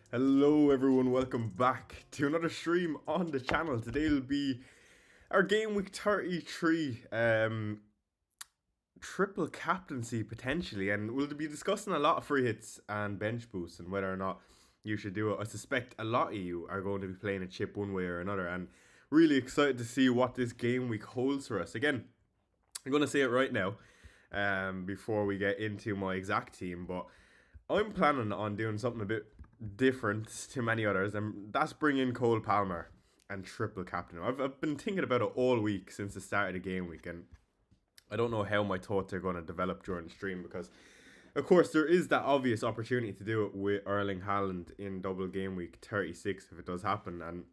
Hello everyone, welcome back to another stream on the channel. Today will be our game week 33 triple captaincy potentially, and we'll be discussing a lot of free hits and bench boosts and whether or not you should do it. I suspect a lot of you are going to be playing a chip one way or another, and really excited to see what this game week holds for us. Again, I'm going to say it right now before we get into my exact team, but I'm planning on doing something a bit different to many others, and that's bringing Cole Palmer and triple captain. I've been thinking about it all week since the start of the game week, and I don't know how my thoughts are going to develop during the stream because, of course, there is that obvious opportunity to do it with Erling Haaland in double game week 36 if it does happen, and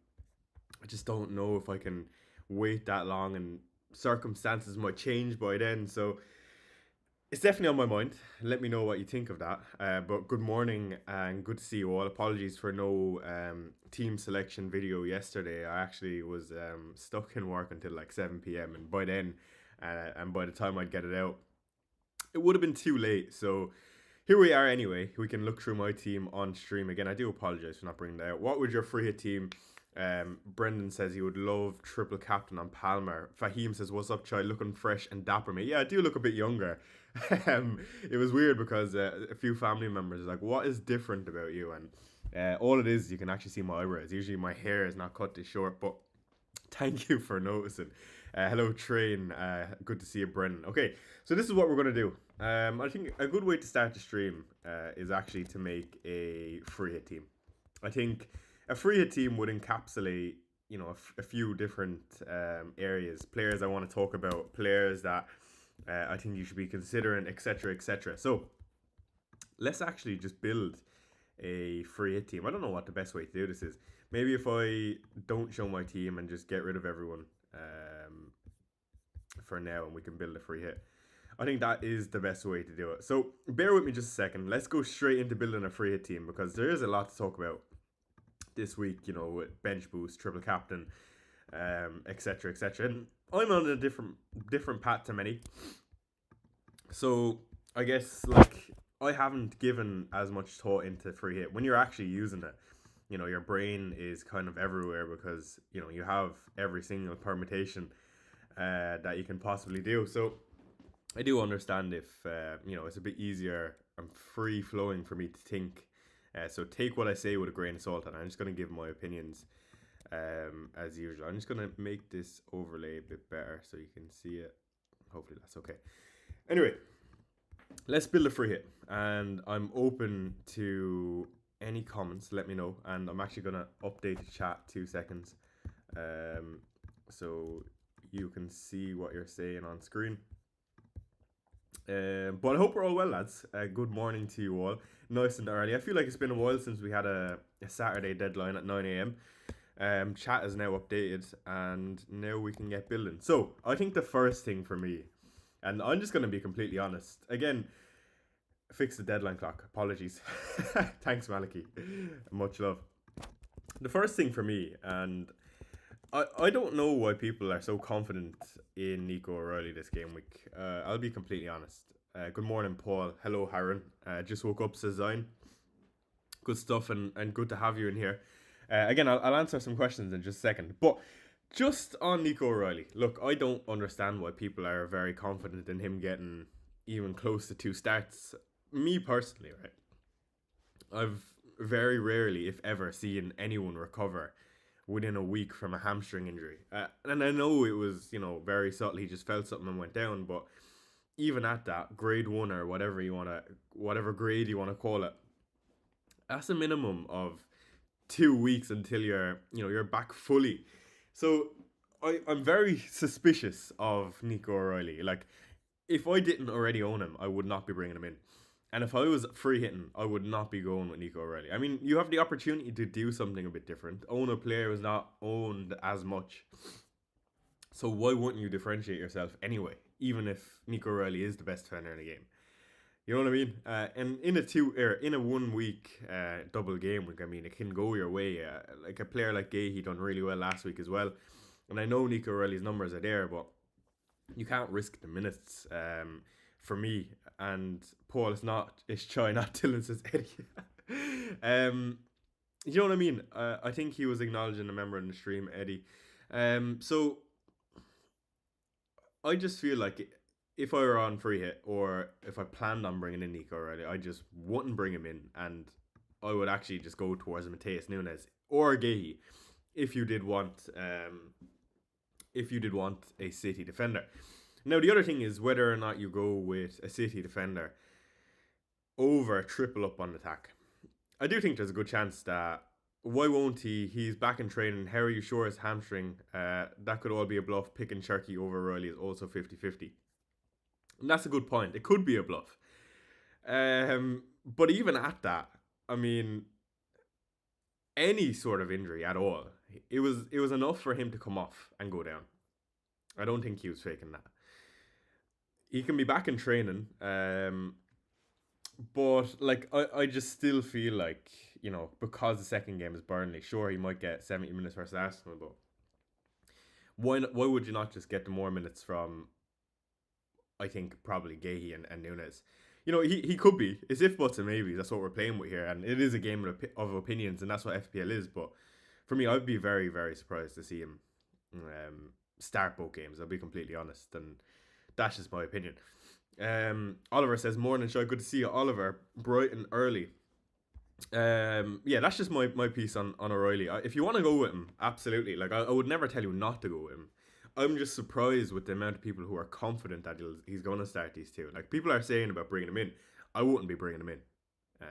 I just don't know if I can wait that long, and circumstances might change by then, so it's definitely on my mind. Let me know what you think of that. But good morning and good to see you all. Apologies for no team selection video yesterday. I actually was stuck in work until like 7 p.m. and by then, and by the time I'd get it out, it would have been too late. So here we are anyway. We can look through my team on stream again. I do apologize for not bringing that out. What would your free hit team? Brendan says he would love triple captain on Palmer. Fahim says, "What's up, child? Looking fresh and dapper, mate." Yeah, I do look a bit younger. It was weird because a few family members are like, "What is different about you?" And all it is, you can actually see my eyebrows. Usually my hair is not cut this short, but thank you for noticing. Hello, Train. Good to see you, Brendan. Okay, so this is what we're going to do. I think a good way to start the stream is actually to make a free hit team. I think a free hit team would encapsulate, a few different areas. Players I want to talk about, players that I think you should be considering, etc., etc. So let's actually just build a free hit team. I don't know what the best way to do this is. Maybe if I don't show my team and just get rid of everyone for now, and we can build a free hit. I think that is the best way to do it. So bear with me just a second. Let's go straight into building a free hit team because there is a lot to talk about this week, with bench boost, triple captain, etc., etc. And I'm on a different path to many. So I guess I haven't given as much thought into free hit. When you're actually using it, your brain is kind of everywhere because you have every single permutation that you can possibly do. So I do understand if it's a bit easier and free flowing for me to think. So take what I say with a grain of salt, and I'm just going to give my opinions as usual. I'm just going to make this overlay a bit better so you can see it. Hopefully that's okay. Anyway, let's build a free hit, and I'm open to any comments. Let me know, and I'm actually going to update the chat 2 seconds so you can see what you're saying on screen. But I hope we're all well, lads. Good morning to you all. Nice and early. I feel like it's been a while since we had a Saturday deadline at 9 a.m. Chat is now updated, and now we can get building. So I think the first thing for me, and I'm just going to be completely honest. Again, fix the deadline clock. Apologies. Thanks, Maliki. Much love. The first thing for me, and I don't know why people are so confident in Nico O'Reilly this game week. I'll be completely honest. Good morning, Paul. Hello, Haran. Just woke up, says Zion. Good stuff, and good to have you in here. Again, I'll answer some questions in just a second. But just on Nico O'Reilly, look, I don't understand why people are very confident in him getting even close to 2 starts. Me personally, right? I've very rarely, if ever, seen anyone recover within a week from a hamstring injury. And I know it was, very subtle. He just felt something and went down. But even at that, grade 1 or whatever grade you want to call it, that's a minimum of 2 weeks until you're back fully. So I'm very suspicious of Nico O'Reilly. Like, if I didn't already own him, I would not be bringing him in. And if I was free hitting, I would not be going with Nico O'Reilly. I mean, you have the opportunity to do something a bit different. Own a player who's not owned as much. So why wouldn't you differentiate yourself anyway, even if Nico O'Reilly is the best defender in the game? You know what I mean? And in a 1 week double game week, I mean, it can go your way. Like a player like Gay, he done really well last week as well. And I know Nico O'Reilly's numbers are there, but you can't risk the minutes for me. And Paul, it's Chai, not Dylan, says Eddie. You know what I mean? I think he was acknowledging a member in the stream, Eddie. So I just feel like if I were on free hit or if I planned on bringing in Nico O'Reilly, I just wouldn't bring him in, and I would actually just go towards Mateus Nunes or Gehi if you did want a City defender. Now the other thing is whether or not you go with a City defender over triple up on attack. I do think there's a good chance that why won't he? He's back in training. How are you sure his hamstring? That could all be a bluff. Picking Sharky over O'Reilly is also 50-50. And that's a good point. It could be a bluff. But even at that, I mean, any sort of injury at all, it was enough for him to come off and go down. I don't think he was faking that. He can be back in training. But like I just still feel like, you know, because the second game is Burnley, sure he might get 70 minutes versus Arsenal, but why would you not just get the more minutes from, I think, probably Gehi and Nunes? You know, he could be. It's if buts and maybe. That's what we're playing with here, and it is a game of opinions, and that's what FPL is. But for me, I'd be very, very surprised to see him start both games. I'll be completely honest, and that's just my opinion. Oliver says, morning show, good to see you, Oliver. Brighton early. Yeah, that's just my piece on O'Reilly. If you want to go with him, absolutely. Like I would never tell you not to go with him. I'm just surprised with the amount of people who are confident that he's going to start these two. Like people are saying about bringing him in, I wouldn't be bringing him in,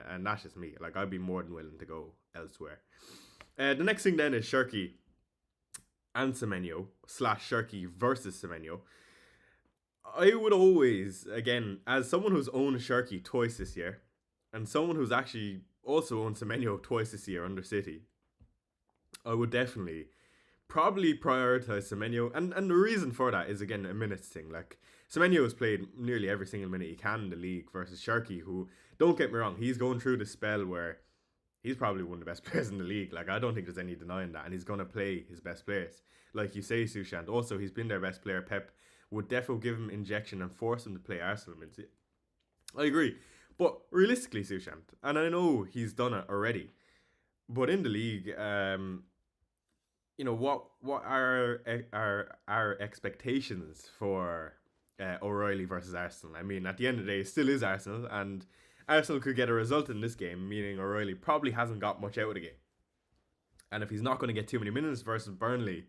and that's just me. Like I'd be more than willing to go elsewhere. The next thing then is Sharky and Semenyo / Sharky versus Semenyo. I would always, again, as someone who's owned Sharky twice this year, and someone who's actually also owned Semenyo twice this year under City, I would definitely probably prioritise Semenyo. And the reason for that is, again, a minutes thing. Like, Semenyo has played nearly every single minute he can in the league versus Sharky, who, don't get me wrong, he's going through this spell where he's probably one of the best players in the league. Like, I don't think there's any denying that. And he's going to play his best players. Like you say, Sushant. Also, he's been their best player. Pep would definitely give him injection and force him to play Arsenal. I agree. But realistically, Sushant, and I know he's done it already, but in the league, you know, what are our expectations for O'Reilly versus Arsenal? I mean, at the end of the day, it still is Arsenal, and Arsenal could get a result in this game, meaning O'Reilly probably hasn't got much out of the game. And if he's not going to get too many minutes versus Burnley,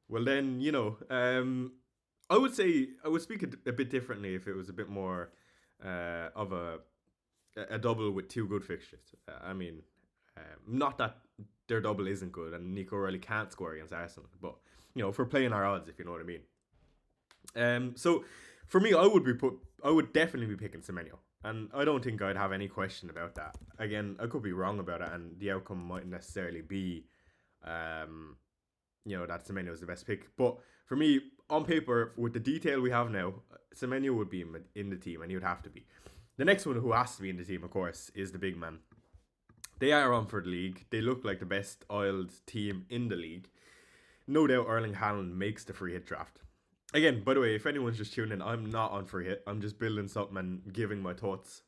well then, you know, I would say I would speak a bit differently if it was a bit more of a double with two good fixtures. I mean, not that their double isn't good and Nico O'Reilly can't score against Arsenal, but you know, if we're playing our odds, if you know what I mean. So for me, I would definitely be picking Semenyo, and I don't think I'd have any question about that. Again, I could be wrong about it, and the outcome mightn't necessarily be, you know, that Semenyo is the best pick. But for me, on paper, with the detail we have now, Semenyo would be in the team, and he would have to be. The next one who has to be in the team, of course, is the big man. They are on for the league. They look like the best oiled team in the league. No doubt Erling Haaland makes the free hit draft. Again, by the way, if anyone's just tuning in, I'm not on free hit. I'm just building something and giving my thoughts.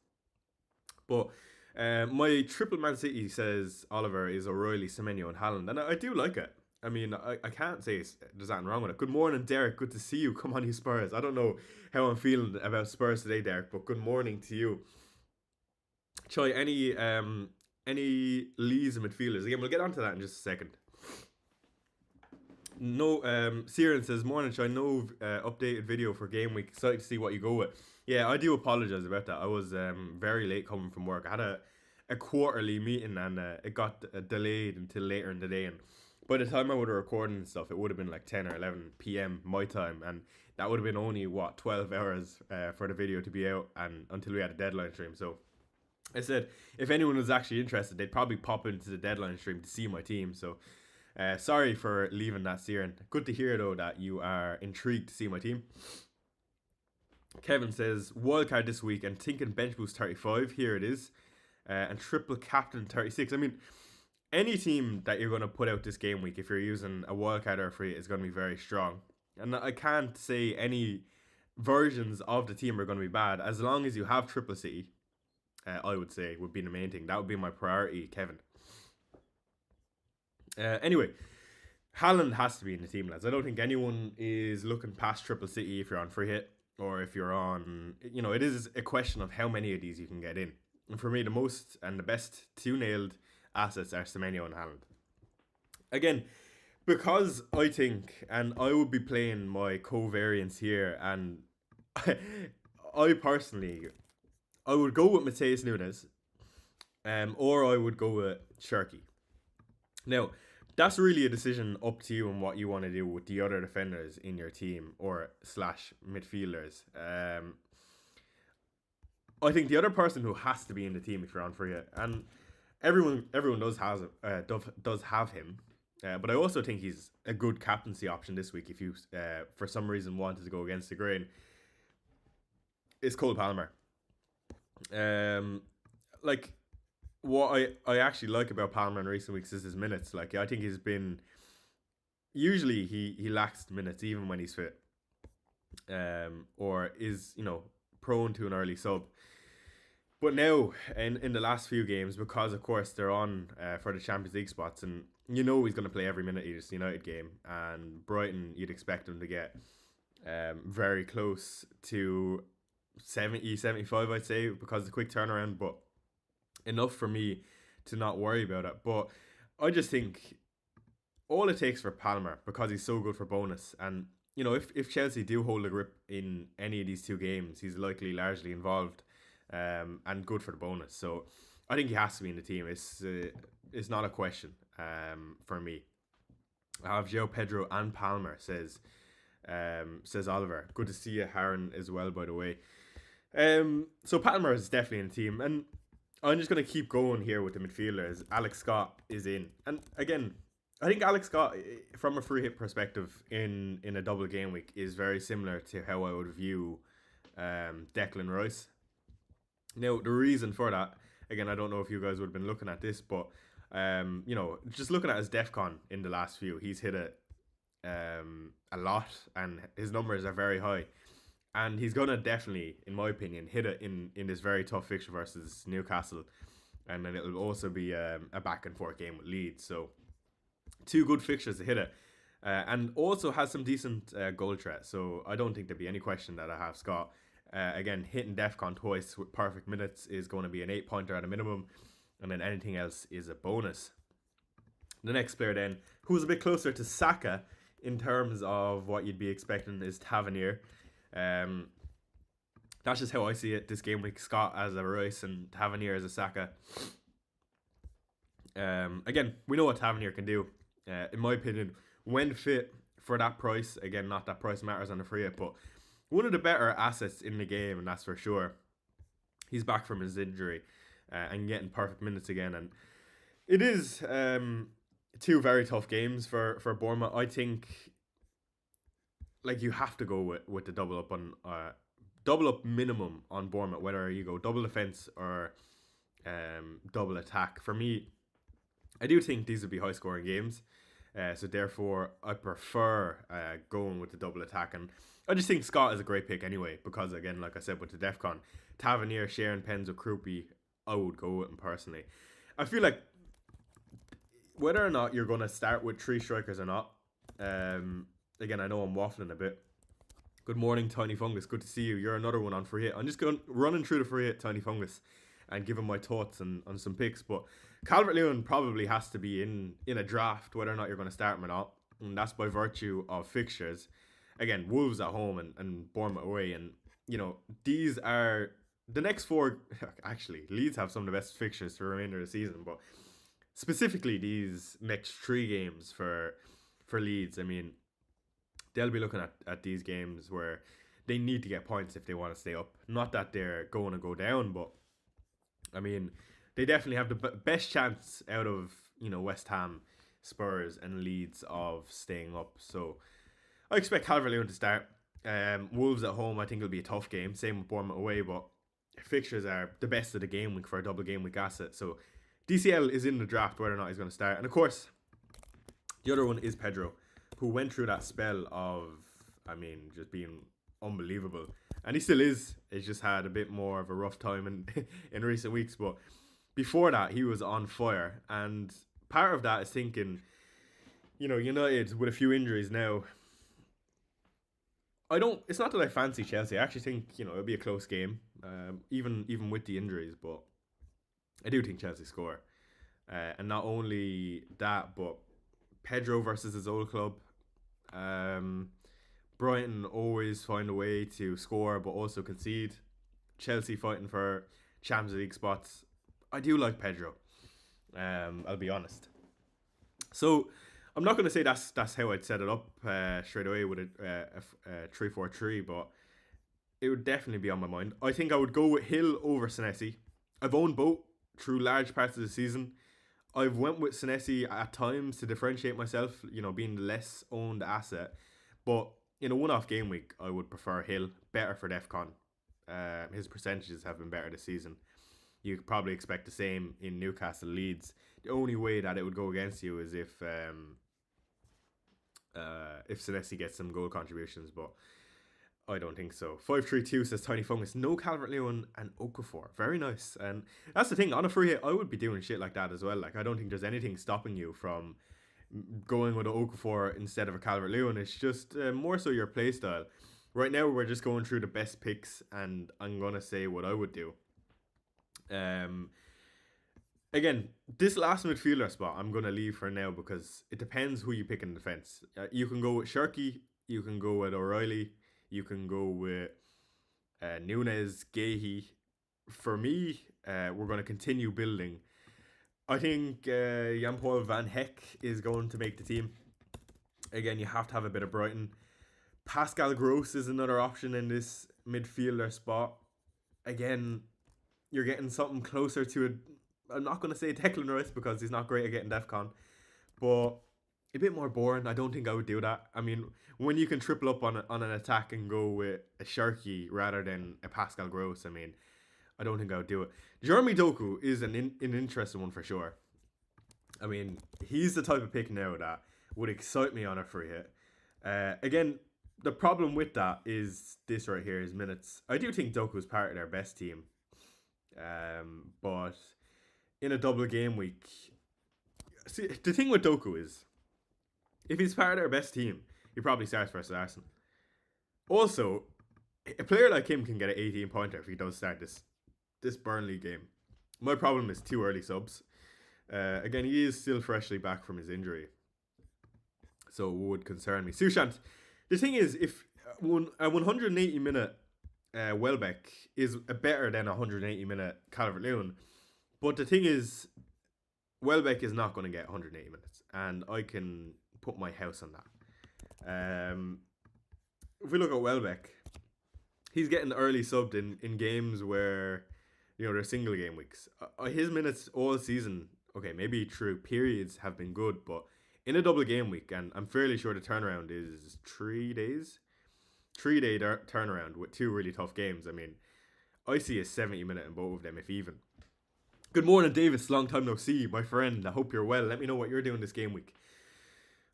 But my triple Man City, says Oliver, is O'Reilly, Semenyo and Haaland. And I do like it. I mean, I can't say there's anything wrong with it. Good morning, Derek. Good to see you. Come on, you Spurs. I don't know how I'm feeling about Spurs today, Derek, but good morning to you. Choi, any Lees midfielders? Again, we'll get onto that in just a second. No, Siren says, morning, Choi. No updated video for game week. Excited to see what you go with. Yeah, I do apologise about that. I was very late coming from work. I had a quarterly meeting and it got delayed until later in the day, and by the time I would have recorded and stuff, it would have been like 10 or 11 p.m. my time, and that would have been only, 12 hours for the video to be out, and until we had a deadline stream. So I said, if anyone was actually interested, they'd probably pop into the deadline stream to see my team. So sorry for leaving that, Siren. Good to hear, though, that you are intrigued to see my team. Kevin says, wildcard this week and thinking bench boost 35. Here it is. And triple captain 36. I mean, any team that you're going to put out this game week, if you're using a wildcard or a free, is going to be very strong. And I can't say any versions of the team are going to be bad. As long as you have triple City, I would say would be the main thing. That would be my priority, Kevin. Anyway, Haaland has to be in the team, lads. I don't think anyone is looking past Triple City if you're on free hit or if you're on. It is a question of how many of these you can get in. And for me, the most and the best two nailed assets are Semenyo and Haaland. Again, because I think, and I would be playing my covariance here, and I personally, I would go with Mateus Nunes, or I would go with Sharky. Now, that's really a decision up to you and what you want to do with the other defenders in your team or / midfielders. I think the other person who has to be in the team if you're on free hit, and everyone does have him, but I also think he's a good captaincy option this week if you for some reason wanted to go against the grain. Is Cole Palmer. What I actually like about Palmer in recent weeks is his minutes. I think he's been, usually he lacks minutes even when he's fit, or is prone to an early sub. But now in the last few games, because of course they're on for the Champions League spots, and he's going to play every minute of this United game, and Brighton you'd expect him to get very close to 70, 75 I'd say, because of the quick turnaround, but enough for me to not worry about it. But I just think all it takes for Palmer, because he's so good for bonus, and if Chelsea do hold a grip in any of these two games, he's likely largely involved, and good for the bonus. So I think he has to be in the team. It's not a question for me. I have Joe Pedro and Palmer, says Oliver. Good to see you, Harren, as well, by the way. So Palmer is definitely in the team, and I'm just going to keep going here with the midfielders. Alex Scott is in. And again, I think Alex Scott, from a free hit perspective in a double game week, is very similar to how I would view Declan Rice. Now, the reason for that, again, I don't know if you guys would have been looking at this, but, just looking at his DEFCON in the last few, he's hit it a lot, and his numbers are very high. And he's going to definitely, in my opinion, hit it in this very tough fixture versus Newcastle. And then it'll also be a back and forth game with Leeds. So, two good fixtures to hit it. And also has some decent goal threat. So, I don't think there'd be any question that I have Scott. Again, hitting DEFCON twice with perfect minutes is going to be an 8-pointer at a minimum. And then anything else is a bonus. The next player then, who's a bit closer to Saka in terms of what you'd be expecting, is Tavernier. That's just how I see it this game week. Scott as a Rice and Tavernier as a Saka. Again, we know what Tavernier can do. In my opinion, when fit for that price, again, not that price matters on the free hit, but one of the better assets in the game, and that's for sure. He's back from his injury and getting perfect minutes again, and it is two very tough games for Bournemouth. I think you have to go with the double up minimum on Bournemouth, whether you go double defense or double attack. For me, I do think these would be high scoring games, so therefore I prefer going with the double attack, and I just think Scott is a great pick anyway, because again, like I said, with the DEFCON, Tavernier, sharing pens with Krupi, I would go with him personally. I feel like whether or not you're going to start with 3 strikers or not, again, I know I'm waffling a bit. Good morning, Tiny Fungus. Good to see you. You're another one on free hit. I'm just running through the free hit, Tiny Fungus, and giving my thoughts on some picks. But Calvert-Lewin probably has to be in a draft, whether or not you're going to start him or not. And that's by virtue of fixtures. Again, Wolves at home and Bournemouth away. And, these are the next 4. Actually, Leeds have some of the best fixtures for the remainder of the season. But specifically, these next 3 games for Leeds, I mean, they'll be looking at these games where they need to get points if they want to stay up. Not that they're going to go down, but I mean, they definitely have the best chance out of West Ham, Spurs, and Leeds of staying up. So I expect Calvert-Lewin to start. Wolves at home, I think it'll be a tough game. Same with Bournemouth away, but fixtures are the best of the game week for a double game week asset. So DCL is in the draft whether or not he's going to start. And of course, the other one is Pedro, who went through that spell of, just being unbelievable. And he still is. He's just had a bit more of a rough time in recent weeks. But before that, he was on fire. And part of that is thinking, United with a few injuries now. It's not that I fancy Chelsea. I actually think it'll be a close game, even with the injuries. But I do think Chelsea score, and not only that, but Pedro versus his old club. Um, Brighton always find a way to score, but also concede. Chelsea fighting for Champions League spots. I do like Pedro. I'll be honest. So I'm not going to say that's how I'd set it up straight away with a 3-4-3, but it would definitely be on my mind. I think I would go with Hill over Senesi. I've owned both through large parts of the season. I've went with Senesi at times to differentiate myself, being the less owned asset. But in a one-off game week, I would prefer Hill. Better for DEFCON. His percentages have been better this season. You could probably expect the same in Newcastle Leeds. The only way that it would go against you is if Senesi gets some goal contributions, but I don't think so. 5-3-2 says Tiny Fungus. No Calvert-Lewin and Okafor. Very nice. And that's the thing. On a free hit, I would be doing shit like that as well. Like, I don't think there's anything stopping you from going with an Okafor instead of a Calvert-Lewin. It's just more so your play style. Right now, we're just going through the best picks, and I'm going to say what I would do. Again, this last midfielder spot I'm going to leave for now because it depends who you pick in defence. You can go with Sharky, you can go with O'Reilly, you can go with Nunes, Gahey. For me, we're going to continue building. I think Jan-Paul Van Heck is going to make the team. Again, you have to have a bit of Brighton. Pascal Gross is another option in this midfielder spot. Again, you're getting something closer to I'm not going to say Declan Rice because he's not great at getting DEFCON, but a bit more boring. I don't think I would do that. I mean, when you can triple up on an attack and go with a Sharky rather than a Pascal Gross, I mean, I don't think I would do it. Jeremy Doku is an interesting one for sure. I mean, he's the type of pick now that would excite me on a free hit. Again, the problem with that is this right here, his minutes. I do think Doku is part of their best team. But in a double game week, see, the thing with Doku is, if he's part of their best team, he probably starts versus Arsenal. Also, a player like him can get an 18 pointer if he does start this Burnley game. My problem is 2 early subs. Again, he is still freshly back from his injury, so it would concern me. Sushant, the thing is, if a 180 minute Welbeck is better than a 180 minute Calvert-Lewin, but the thing is, Welbeck is not going to get 180 minutes, and I can put my house on that. If we look at Welbeck, he's getting early subbed in games where they're single game weeks. His minutes all season, okay, maybe through periods, have been good, but in a double game week, and I'm fairly sure the turnaround is 3 days. 3-day turnaround with 2 really tough games. I mean, I see a 70-minute in both of them, if even. Good morning, Davis. Long time no see, my friend. I hope you're well. Let me know what you're doing this game week.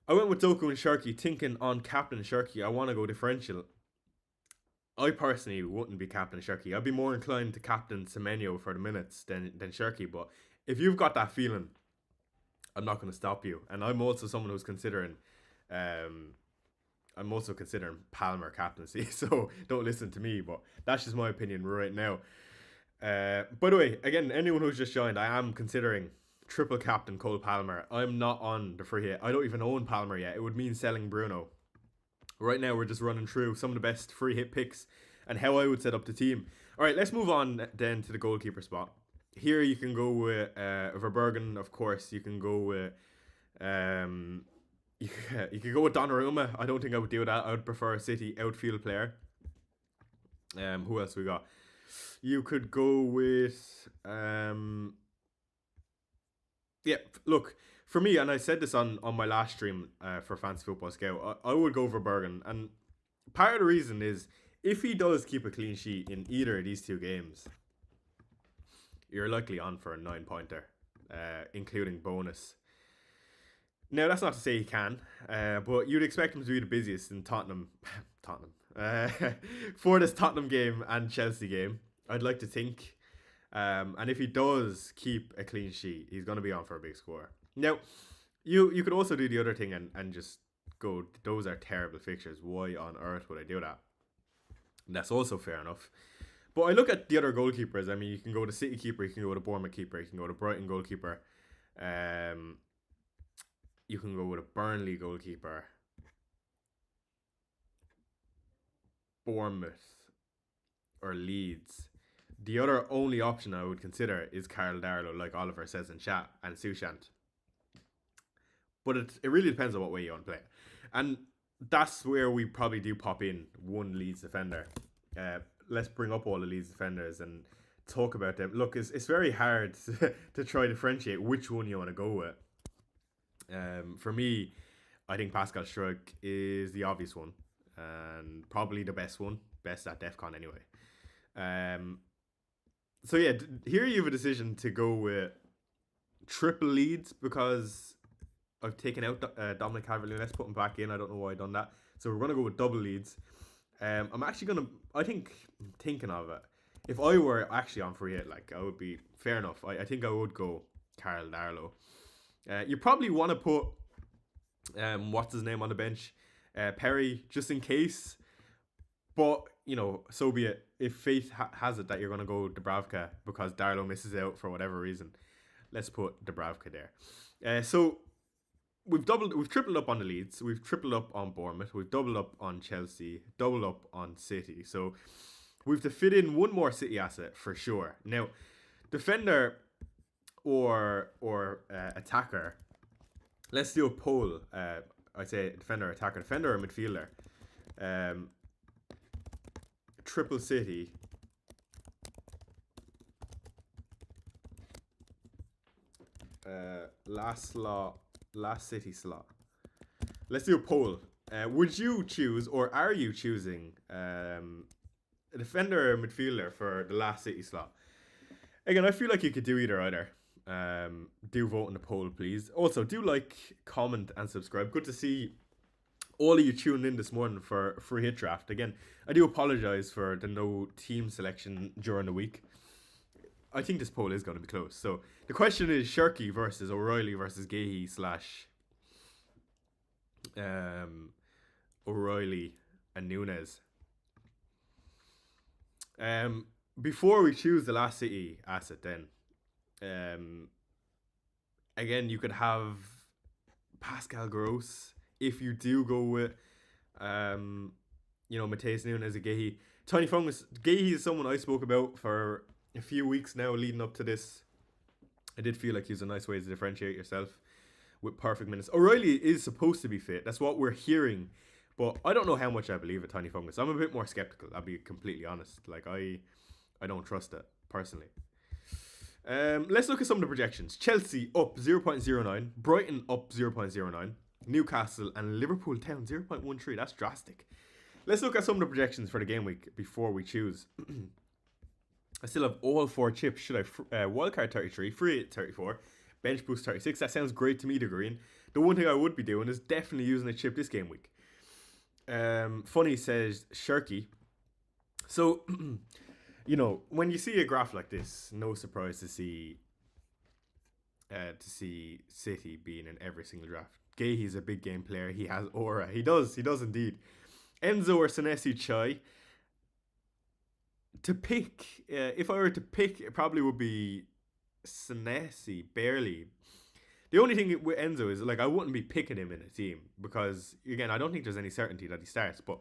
I went with Doku and Sharky, thinking on Captain Sharky, I want to go differential. I personally wouldn't be Captain Sharky. I'd be more inclined to Captain Semenyo for the minutes than Sharky. But if you've got that feeling, I'm not going to stop you. And I'm also someone who's considering Palmer captaincy, so don't listen to me, but that's just my opinion right now. By the way, again, anyone who's just joined, I am considering triple captain Cole Palmer. I'm not on the free hit. I don't even own Palmer yet. It would mean selling Bruno. Right now, we're just running through some of the best free hit picks and how I would set up the team. All right, let's move on then to the goalkeeper spot. Here you can go with Verbergen, of course. You can go with you could go with Donnarumma. I don't think I would do that. I would prefer a City outfield player. Who else we got? You could go with look, for me, and I said this on my last stream for Fantasy Football Scout, I would go for Bergen. And part of the reason is, if he does keep a clean sheet in either of these 2 games, you're likely on for a 9-pointer, including bonus. Now, that's not to say he can, but you'd expect him to be the busiest in Tottenham, for this Tottenham game and Chelsea game, I'd like to think. And if he does keep a clean sheet, he's going to be on for a big score. Now, You could also do the other thing and just go, those are terrible fixtures. Why on earth would I do that? And that's also fair enough. But I look at the other goalkeepers. I mean, you can go to City keeper, you can go to Bournemouth keeper, you can go to Brighton goalkeeper. You can go with a Burnley goalkeeper, Bournemouth, or Leeds. The other only option I would consider is Carl Darlow, like Oliver says in chat, and Sushant. But it really depends on what way you want to play. And that's where we probably do pop in one Leeds defender. Let's bring up all the Leeds defenders and talk about them. Look, it's very hard to try to differentiate which one you want to go with. For me, I think Pascal Struijk is the obvious one and probably the best one, best at DEFCON anyway. So yeah, here you have a decision to go with triple Leeds because I've taken out Dominic Calvert-Lewin. Let's put him back in. I don't know why I've done that. So we're gonna go with double Leeds. I'm actually gonna. Thinking of it. If I were actually on free hit, like, I would be fair enough. I think I would go Carl Darlow. You probably want to put what's his name on the bench, Perry, just in case. But you know, so be it. If fate has it that you're gonna go Dubravka because Darlow misses out for whatever reason, let's put Dubravka there. So we've tripled up on the Leeds, we've tripled up on Bournemouth, we've doubled up on Chelsea, doubled up on City. So we've to fit in one more City asset for sure. Now, defender or attacker. Let's do a poll. I'd say defender, attacker, defender, or midfielder. Triple City. Last City slot. Let's do a poll. Would you choose, or are you choosing, a defender or midfielder for the last City slot? Again, I feel like you could do either. Do vote in the poll, please. Also, do like, comment, and subscribe. Good to see all of you tuned in this morning for free hit draft. Again, I do apologize for the no team selection during the week. I think this poll is going to be close. So the question is Sharky versus O'Reilly versus Gahey / O'Reilly and Nunes. Before we choose the last City asset, then again, you could have Pascal Gross if you do go with Matheus Nunes and Gahey. Tiny Fungus, Gahey is someone I spoke about for a few weeks now leading up to this. I did feel like he was a nice way to differentiate yourself with perfect minutes. O'Reilly is supposed to be fit. That's what we're hearing. But I don't know how much I believe it, Tiny Fungus. I'm a bit more skeptical, I'll be completely honest. Like, I don't trust it, personally. Let's look at some of the projections. Chelsea up 0.09. Brighton up 0.09. Newcastle and Liverpool Town 0.13. That's drastic. Let's look at some of the projections for the game week before we choose. I still have all 4 chips. Should I? Wildcard 33, free hit 34, bench boost 36. That sounds great to me, the green. The one thing I would be doing is definitely using a chip this game week. Funny says Sharky. So, when you see a graph like this, no surprise to see City being in every single draft. Gahey's a big game player. He has aura. He does indeed. Enzo or Senesi Chai. To pick, if I were to pick, it probably would be Senesi, barely. The only thing with Enzo is, like, I wouldn't be picking him in a team because, again, I don't think there's any certainty that he starts. But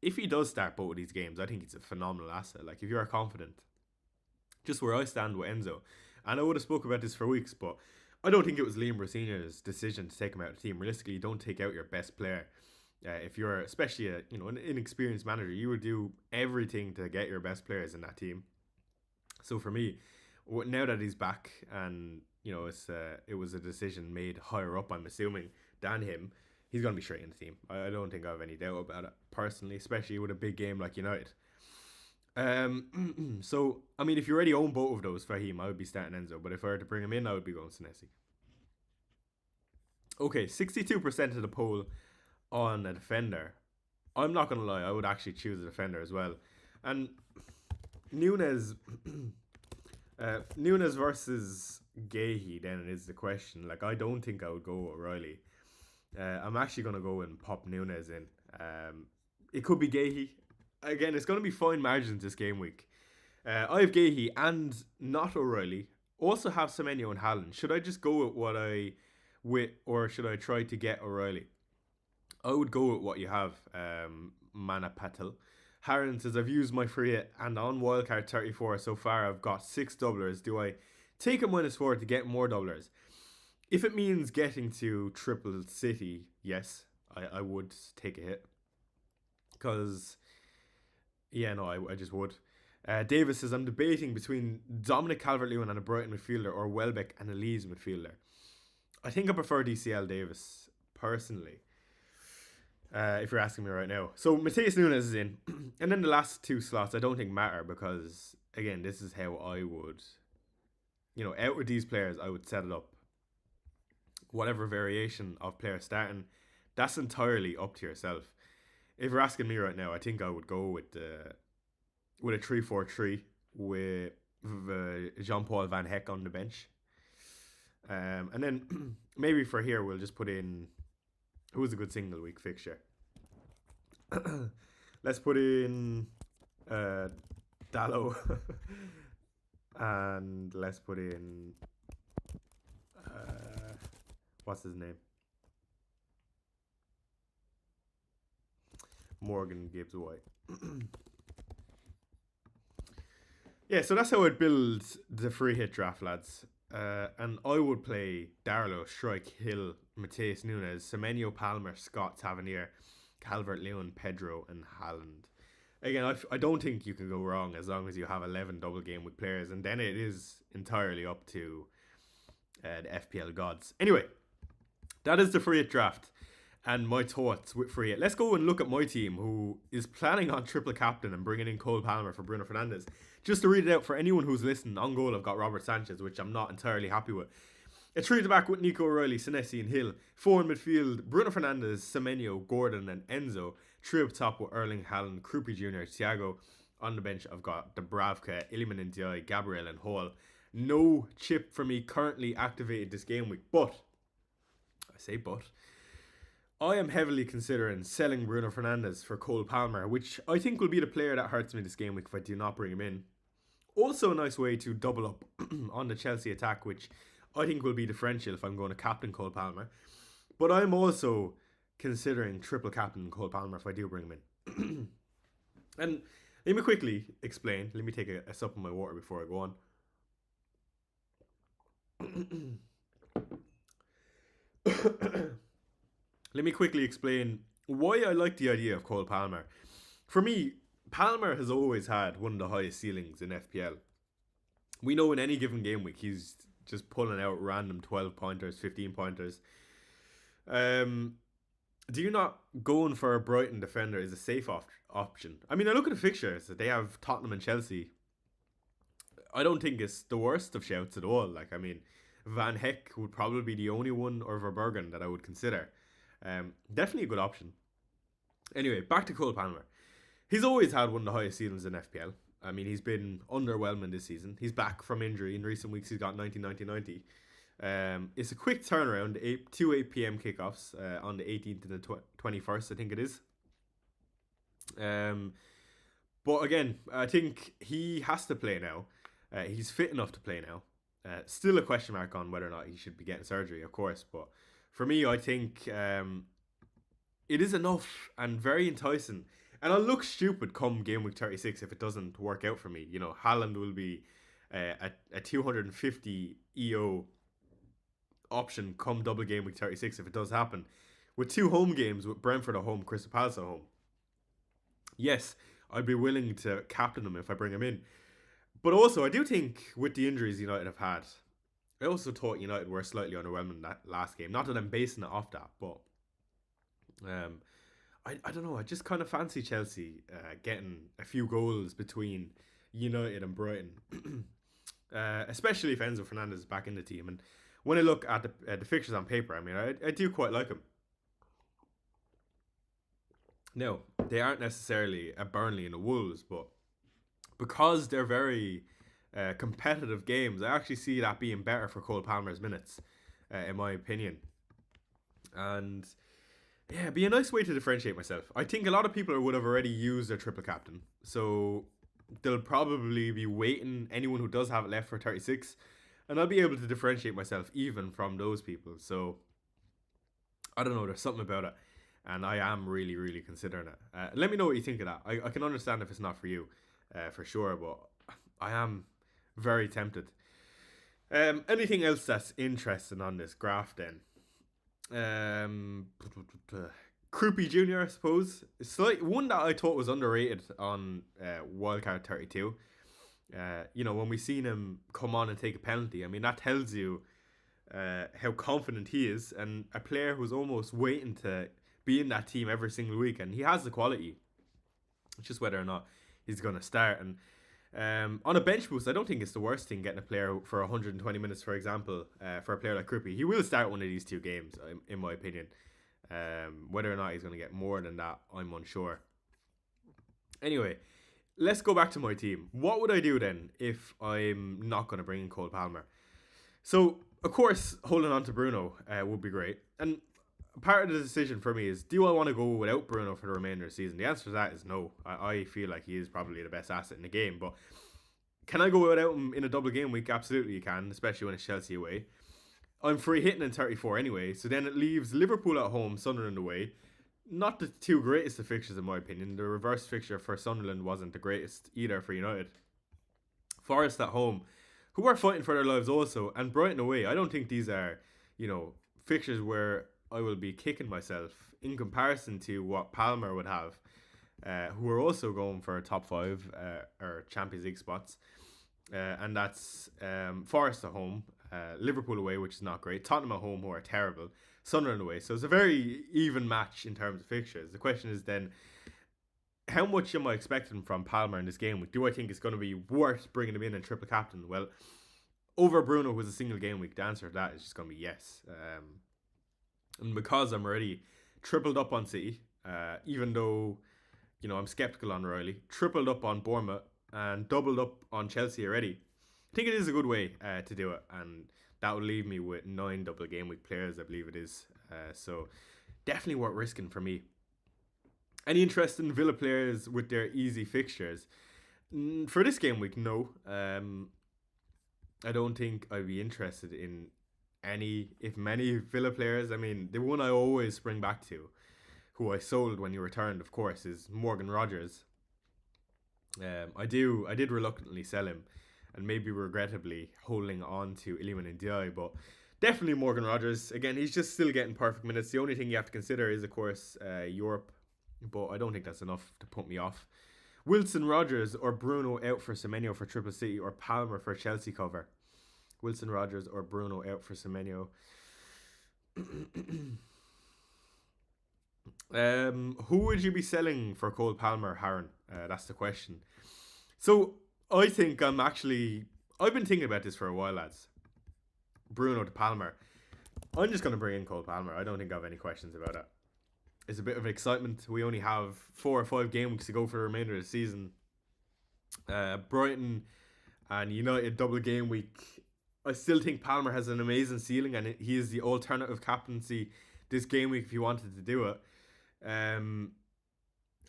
if he does start both of these games, I think it's a phenomenal asset. Like, if you are confident, just where I stand with Enzo, and I would have spoke about this for weeks, but I don't think it was Liam Rossinia's decision to take him out of the team. Realistically, you don't take out your best player. If you're especially an inexperienced manager, you would do everything to get your best players in that team. So for me, now that he's back and it was a decision made higher up, I'm assuming, than him, he's going to be straight in the team. I don't think I have any doubt about it personally, especially with a big game like United. So I mean, if you already own both of those for him, I would be starting Enzo. But if I were to bring him in, I would be going Senesi. Okay, 62% of the poll on a defender. I'm not going to lie, I would actually choose a defender as well. And Nunes versus Gahey, then it is the question. Like, I don't think I would go O'Reilly. I'm actually going to go and pop Nunes in. It could be Gahey. Again, it's going to be fine margins this game week. I have Gahey and not O'Reilly. Also have Semenyo and Haaland. Should I just go with or should I try to get O'Reilly? I would go with what you have, Mana Patel. Harren says, I've used my free hit and on wildcard 34 so far I've got 6 doublers. Do I take a -4 to get more doublers? If it means getting to triple city, yes, I would take a hit. Because, yeah, no, I just would. Davis says, I'm debating between Dominic Calvert-Lewin and a Brighton midfielder or Welbeck and a Leeds midfielder. I think I prefer DCL Davis, personally. If you're asking me right now. So Matheus Nunes is in. And then the last 2 slots I don't think matter because, again, this is how I would, out with these players, I would set it up. Whatever variation of players starting, that's entirely up to yourself. If you're asking me right now, I think I would go with a 3-4-3 with Jean-Paul Van Heck on the bench. And then maybe for here we'll just put in, who's a good single week fixture? Let's put in Dallo. And let's put in what's his name? Morgan Gibbs White. Yeah, so that's how I'd build the free hit draft, lads. And I would play Darlow, Shrike, Hill, Matheus Nunes, Semenyo, Palmer, Scott, Tavernier, Calvert-Lewin, Pedro, and Haaland. Again, I don't think you can go wrong as long as you have 11 double game week players, and then it is entirely up to the FPL gods. Anyway, that is the free hit draft and my thoughts with free hit. Let's go and look at my team, who is planning on triple captain and bringing in Cole Palmer for Bruno Fernandes. Just to read it out for anyone who's listening, on goal I've got Robert Sanchez, which I'm not entirely happy with. A 3 at the back with Nico O'Reilly, Senesi and Hill. 4 in midfield, Bruno Fernandes, Semenyo, Gordon and Enzo. 3 up top with Erling Haaland, Krupi Jr., Thiago. On the bench I've got Dubravka, Iliman and Ndiaye, Gabriel and Hall. No chip for me currently activated this game week, but, I am heavily considering selling Bruno Fernandes for Cole Palmer, which I think will be the player that hurts me this game week if I do not bring him in. Also a nice way to double up on the Chelsea attack, which I think will be differential if I'm going to captain Cole Palmer. But I'm also considering triple captain Cole Palmer if I do bring him in. And let me quickly explain. Let me take a sip of my water before I go on. Let me quickly explain why I like the idea of Cole Palmer. For me, Palmer has always had one of the highest ceilings in FPL. We know in any given game week he's just pulling out random 12 pointers, 15 pointers. Do you not going for a Brighton defender is a safe option? I mean, I look at the fixtures. They have Tottenham and Chelsea. I don't think it's the worst of shouts at all. Like, I mean, Van Heck would probably be the only one, or Verbergen, that I would consider. Definitely a good option. Anyway, back to Cole Palmer. He's always had one of the highest ceilings in FPL. I mean, he's been underwhelming this season. He's back from injury. In recent weeks, he's got 90. It's a quick turnaround. 8 p.m. kickoffs on the 18th and the 21st, I think it is. But again, I think he has to play now. He's fit enough to play now. Still a question mark on whether or not he should be getting surgery, of course. But for me, I think it is enough and very enticing. And I'll look stupid come game week 36 if it doesn't work out for me. You know, Haaland will be a 250 EO option come double game week 36 if it does happen. With 2 home games, with Brentford at home, Crystal Palace at home. Yes, I'd be willing to captain him if I bring him in. But also, I do think with the injuries United have had, I also thought United were slightly underwhelming that last game. Not that I'm basing it off that, but I don't know. I just kind of fancy Chelsea getting a few goals between United and Brighton, especially if Enzo Fernandez is back in the team. And when I look at the fixtures on paper, I mean, I do quite like him. No, they aren't necessarily a Burnley and a Wolves, but because they're very competitive games, I actually see that being better for Cole Palmer's minutes, in my opinion. And yeah, it'd be a nice way to differentiate myself. I think a lot of people would have already used their triple captain, so they'll probably be waiting, anyone who does have it left, for 36, and I'll be able to differentiate myself even from those people. So I don't know, there's something about it, and I am really, really considering it. Let me know what you think of that. I can understand if it's not for you, for sure, but I am very tempted. Anything else that's interesting on this graph then? Croupy Jr., I suppose. It's like one that I thought was underrated on Wildcard 32. When we seen him come on and take a penalty, I mean, that tells you how confident he is, and a player who's almost waiting to be in that team every single week, and he has the quality. It's just whether or not he's going to start. And on a bench boost, I don't think it's the worst thing getting a player for 120 minutes, for example, for a player like Croupy. He will start one of these two games, in my opinion. Whether or not he's going to get more than that, I'm unsure. Anyway, let's go back to my team. What would I do then if I'm not going to bring in Cole Palmer? So, of course, holding on to Bruno would be great. And part of the decision for me is, do I want to go without Bruno for the remainder of the season? The answer to that is no. I feel like he is probably the best asset in the game. But can I go without him in a double game week? Absolutely you can, especially when it's Chelsea away. I'm free hitting in 34 anyway, so then it leaves Liverpool at home, Sunderland away. Not the two greatest of fixtures in my opinion. The reverse fixture for Sunderland wasn't the greatest either for United. Forest at home, who are fighting for their lives also, and Brighton away. I don't think these are, fixtures where I will be kicking myself in comparison to what Palmer would have, who are also going for top 5 or Champions League spots. And that's Forest at home, Liverpool away, which is not great, Tottenham at home, who are terrible, Sunderland away. So it's a very even match in terms of fixtures. The question is then, how much am I expecting from Palmer in this game week? Do I think it's going to be worth bringing him in and triple captain? Well, over Bruno, who was a single game week, the answer to that is just going to be yes. And because I'm already tripled up on City, even though, I'm skeptical on O'Reilly, tripled up on Bournemouth, and doubled up on Chelsea already, I think it is a good way to do it. And that would leave me with 9 double game week players, I believe it is. So definitely worth risking for me. Any interest in Villa players with their easy fixtures? For this game week, no. I don't think I'd be interested in if many Villa players. I mean, the one I always spring back to, who I sold when you returned, of course, is Morgan Rogers. I did reluctantly sell him, and maybe regrettably holding on to Iliman and Ndiaye, but definitely Morgan Rogers. Again, he's just still getting perfect minutes. The only thing you have to consider is, of course, Europe, but I don't think that's enough to put me off. Wilson, Rogers, or Bruno out for Semenyo for Triple City, or Palmer for Chelsea cover. Wilson, Rogers, or Bruno out for Semenyo. Who would you be selling for Cole Palmer, Harren? That's the question. So I think I've been thinking about this for a while, lads. Bruno to Palmer. I'm just going to bring in Cole Palmer. I don't think I have any questions about it. It's a bit of excitement. We only have 4 or 5 game weeks to go for the remainder of the season. Brighton and United double game week. I still think Palmer has an amazing ceiling, and he is the alternative captaincy this game week if you wanted to do it.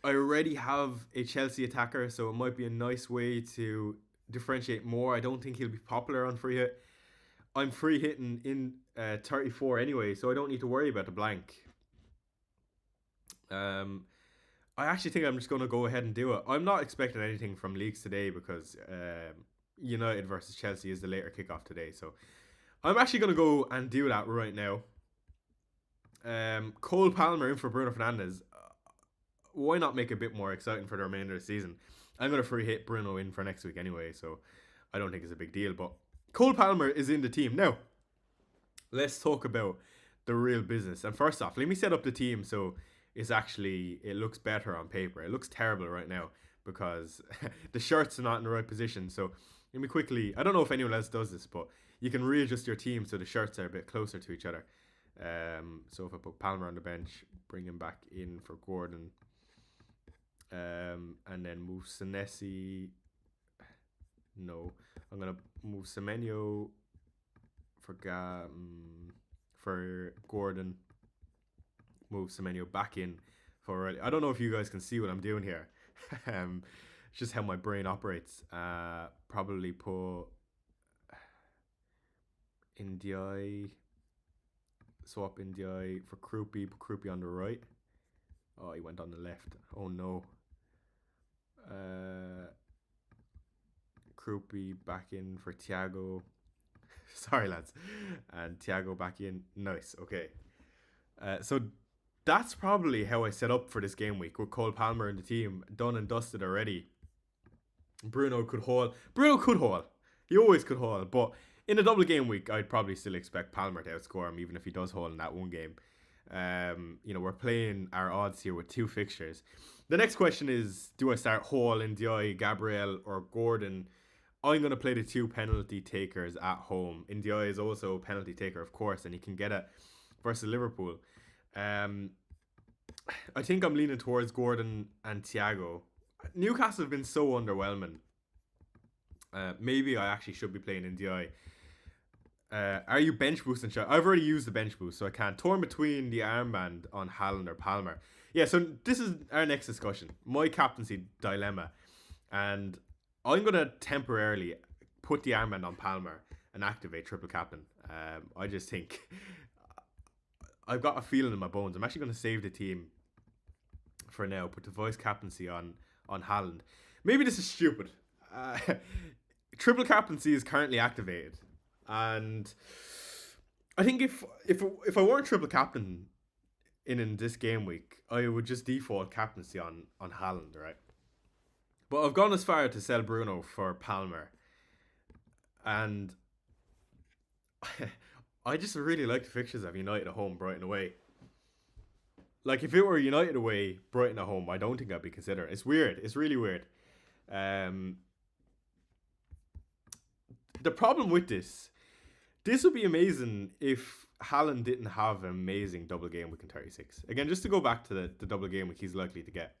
I already have a Chelsea attacker, so it might be a nice way to differentiate more. I don't think he'll be popular on free hit. I'm free hitting in 34 anyway, so I don't need to worry about the blank. I actually think I'm just going to go ahead and do it. I'm not expecting anything from leagues today because United versus Chelsea is the later kickoff today. So I'm actually going to go and do that right now. Cole Palmer in for Bruno Fernandes. Why not make it a bit more exciting for the remainder of the season? I'm going to free hit Bruno in for next week anyway, so I don't think it's a big deal. But Cole Palmer is in the team. Now, let's talk about the real business. And first off, let me set up the team so it looks better on paper. It looks terrible right now because the shirts are not in the right position. So let me quickly, I don't know if anyone else does this, but you can readjust your team so the shirts are a bit closer to each other. So if I put Palmer on the bench, bring him back in for Gordon, and then move Senesi No. I'm going to move Semenyo for Gordon. Move Semenyo back in for O'Reilly. I don't know if you guys can see what I'm doing here. It's just how my brain operates. Probably put Ndiaye, swap Ndiaye for Krupi, put Krupi on the right. Oh, he went on the left. Oh no. Krupi back in for Thiago. Sorry, lads. And Thiago back in. Nice. Okay. So that's probably how I set up for this game week with Cole Palmer in the team, done and dusted already. Bruno could haul. He always could haul. But in a double game week, I'd probably still expect Palmer to outscore him, even if he does haul in that one game. We're playing our odds here with 2 fixtures. The next question is, do I start Hall, Ndiaye, Gabriel, or Gordon? I'm going to play the 2 penalty takers at home. Ndiaye is also a penalty taker, of course, and he can get it versus Liverpool. I think I'm leaning towards Gordon and Thiago. Newcastle have been so underwhelming. Maybe I actually should be playing Ndiaye. Are you bench boosting? I've already used the bench boost, so I can't. Torn between the armband on Haaland or Palmer. Yeah, so this is our next discussion. My captaincy dilemma. And I'm going to temporarily put the armband on Palmer and activate triple captain. I just think I've got a feeling in my bones. I'm actually going to save the team for now. Put the vice captaincy on Haaland. Maybe this is stupid. Triple captaincy is currently activated. And I think if I weren't triple captain in this game week, I would just default captaincy on Haaland, right? But I've gone as far to sell Bruno for Palmer. And I just really like the fixtures of United at home, Brighton away. Like, if it were United away, Brighton at home, I don't think I'd be considered. It's weird. It's really weird. The problem with this would be amazing if Haaland didn't have an amazing double game week in 36. Again, just to go back to the double game week he's likely to get.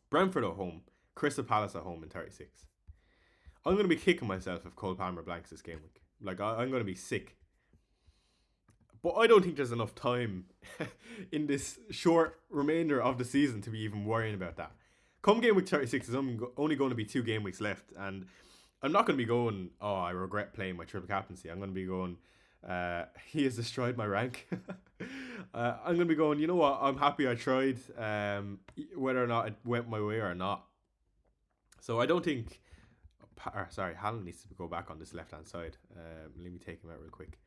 Brentford at home, Crystal Palace at home in 36. I'm going to be kicking myself if Cole Palmer blanks this game week. Like, I'm going to be sick. But I don't think there's enough time in this short remainder of the season to be even worrying about that. Come game week 36 is only going to be 2 game weeks left, and I'm not going to be going, oh, I regret playing my triple captaincy. I'm going to be going, he has destroyed my rank. I'm going to be going, you know what, I'm happy I tried, whether or not it went my way or not. So I don't think, Haaland needs to go back on this left-hand side. Let me take him out real quick.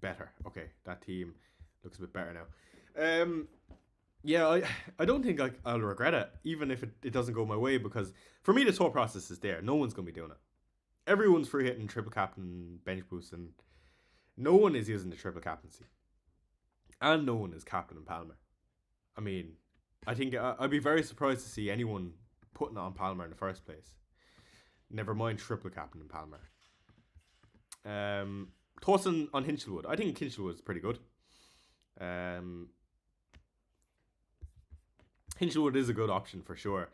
Better. Okay, that team looks a bit better now. Yeah, I don't think I'll regret it, even if it doesn't go my way, because for me the thought process is there. No one's going to be doing it. Everyone's free hitting triple captain, bench boost, and no one is using the triple captaincy. And no one is captain and Palmer. I mean, I think I'd be very surprised to see anyone putting it on Palmer in the first place. Never mind triple captain and Palmer. Thoughts on Hinchelwood. I think Hinchelwood's pretty good. Hinchelwood is a good option for sure.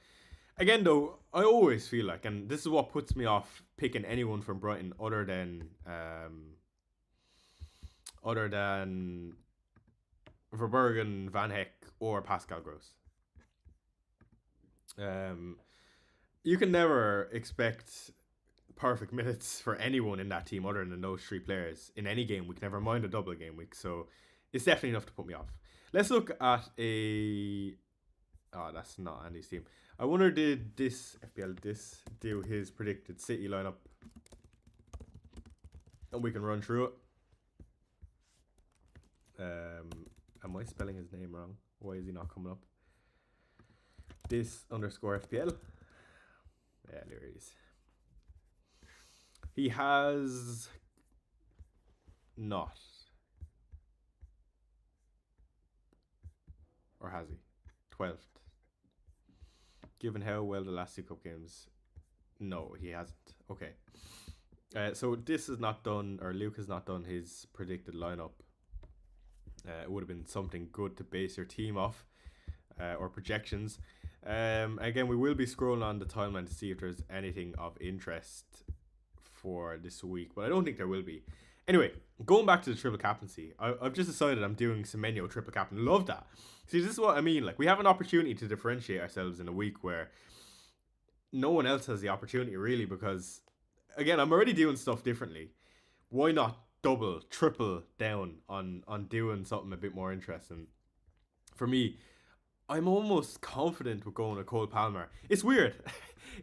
Again, though, I always feel like, and this is what puts me off picking anyone from Brighton other than Verbergen, Van Heck, or Pascal Gross. You can never expect perfect minutes for anyone in that team other than those 3 players in any game week, never mind a double game week. So it's definitely enough to put me off. Let's look at a... Oh, that's not Andy's team. I wonder, did this FPL do his predicted City lineup? And we can run through it. Am I spelling his name wrong? Why is he not coming up? This _ FPL. Yeah, there he is. He has not. Or has he? 12th. Given how well the last 2 cup games. No, he hasn't. Okay. So this has not done, or Luke has not done his predicted lineup. It would have been something good to base your team off, or projections. Again, we will be scrolling on the timeline to see if there's anything of interest for this week, but I don't think there will be. Anyway, going back to the triple captaincy, I've just decided I'm doing Semenyo triple captain. Love that. See, this is what I mean. Like, we have an opportunity to differentiate ourselves in a week where no one else has the opportunity, really, because, again, I'm already doing stuff differently. Why not double, triple down on doing something a bit more interesting? For me, I'm almost confident with going to Cole Palmer. It's weird.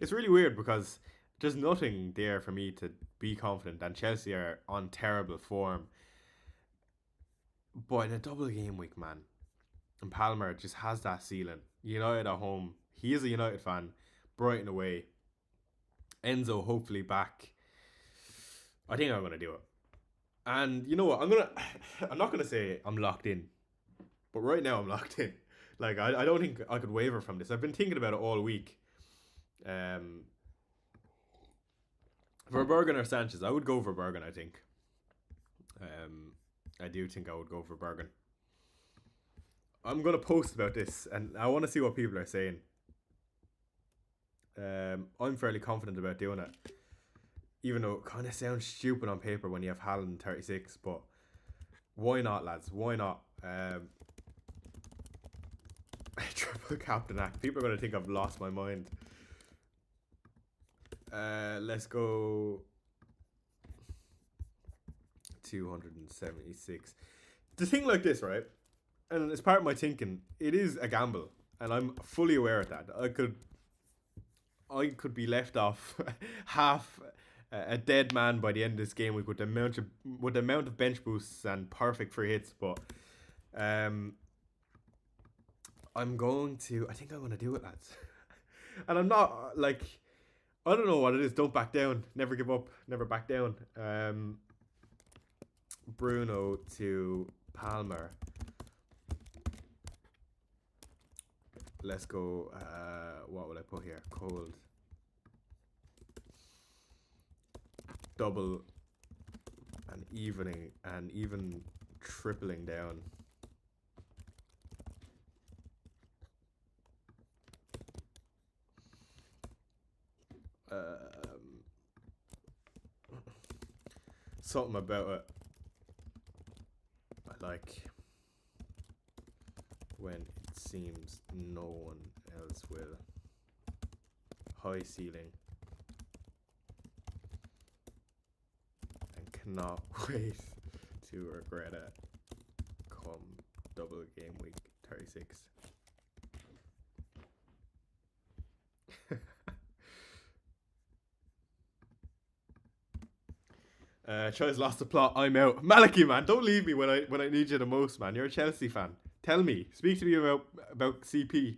It's really weird because there's nothing there for me to be confident, and Chelsea are on terrible form. But in a double game week, man, and Palmer just has that ceiling. United at home. He is a United fan. Brighton away. Enzo hopefully back. I think I'm gonna do it. And you know what? I'm not gonna say I'm locked in, but right now I'm locked in. Like, I don't think I could waver from this. I've been thinking about it all week. Verbergen or Sanchez, I would go for Bergen. I think. I do think I would go for Bergen. I'm gonna post about this, and I want to see what people are saying. I'm fairly confident about doing it, even though it kind of sounds stupid on paper when you have Haaland 36. But why not, lads? Why not? Triple captain act. People are gonna think I've lost my mind. Let's go 276. The thing like this, right? And it's part of my thinking. It is a gamble, and I'm fully aware of that. I could be left off half a dead man by the end of this game week with the amount of bench boosts and perfect free hits. But I think I'm gonna do it, lads. And I'm not like, I don't know what it is. Don't back down. Never give up. Never back down. Bruno to Palmer. Let's go. What will I put here? Cold. Double. And even tripling down. Something about it I like when it seems no one else will. High ceiling and cannot wait to regret it come double game week 36. Choi's lost the plot. I'm out. Maliki, man, don't leave me when I need you the most, man. You're a Chelsea fan. Tell me. Speak to me about CP.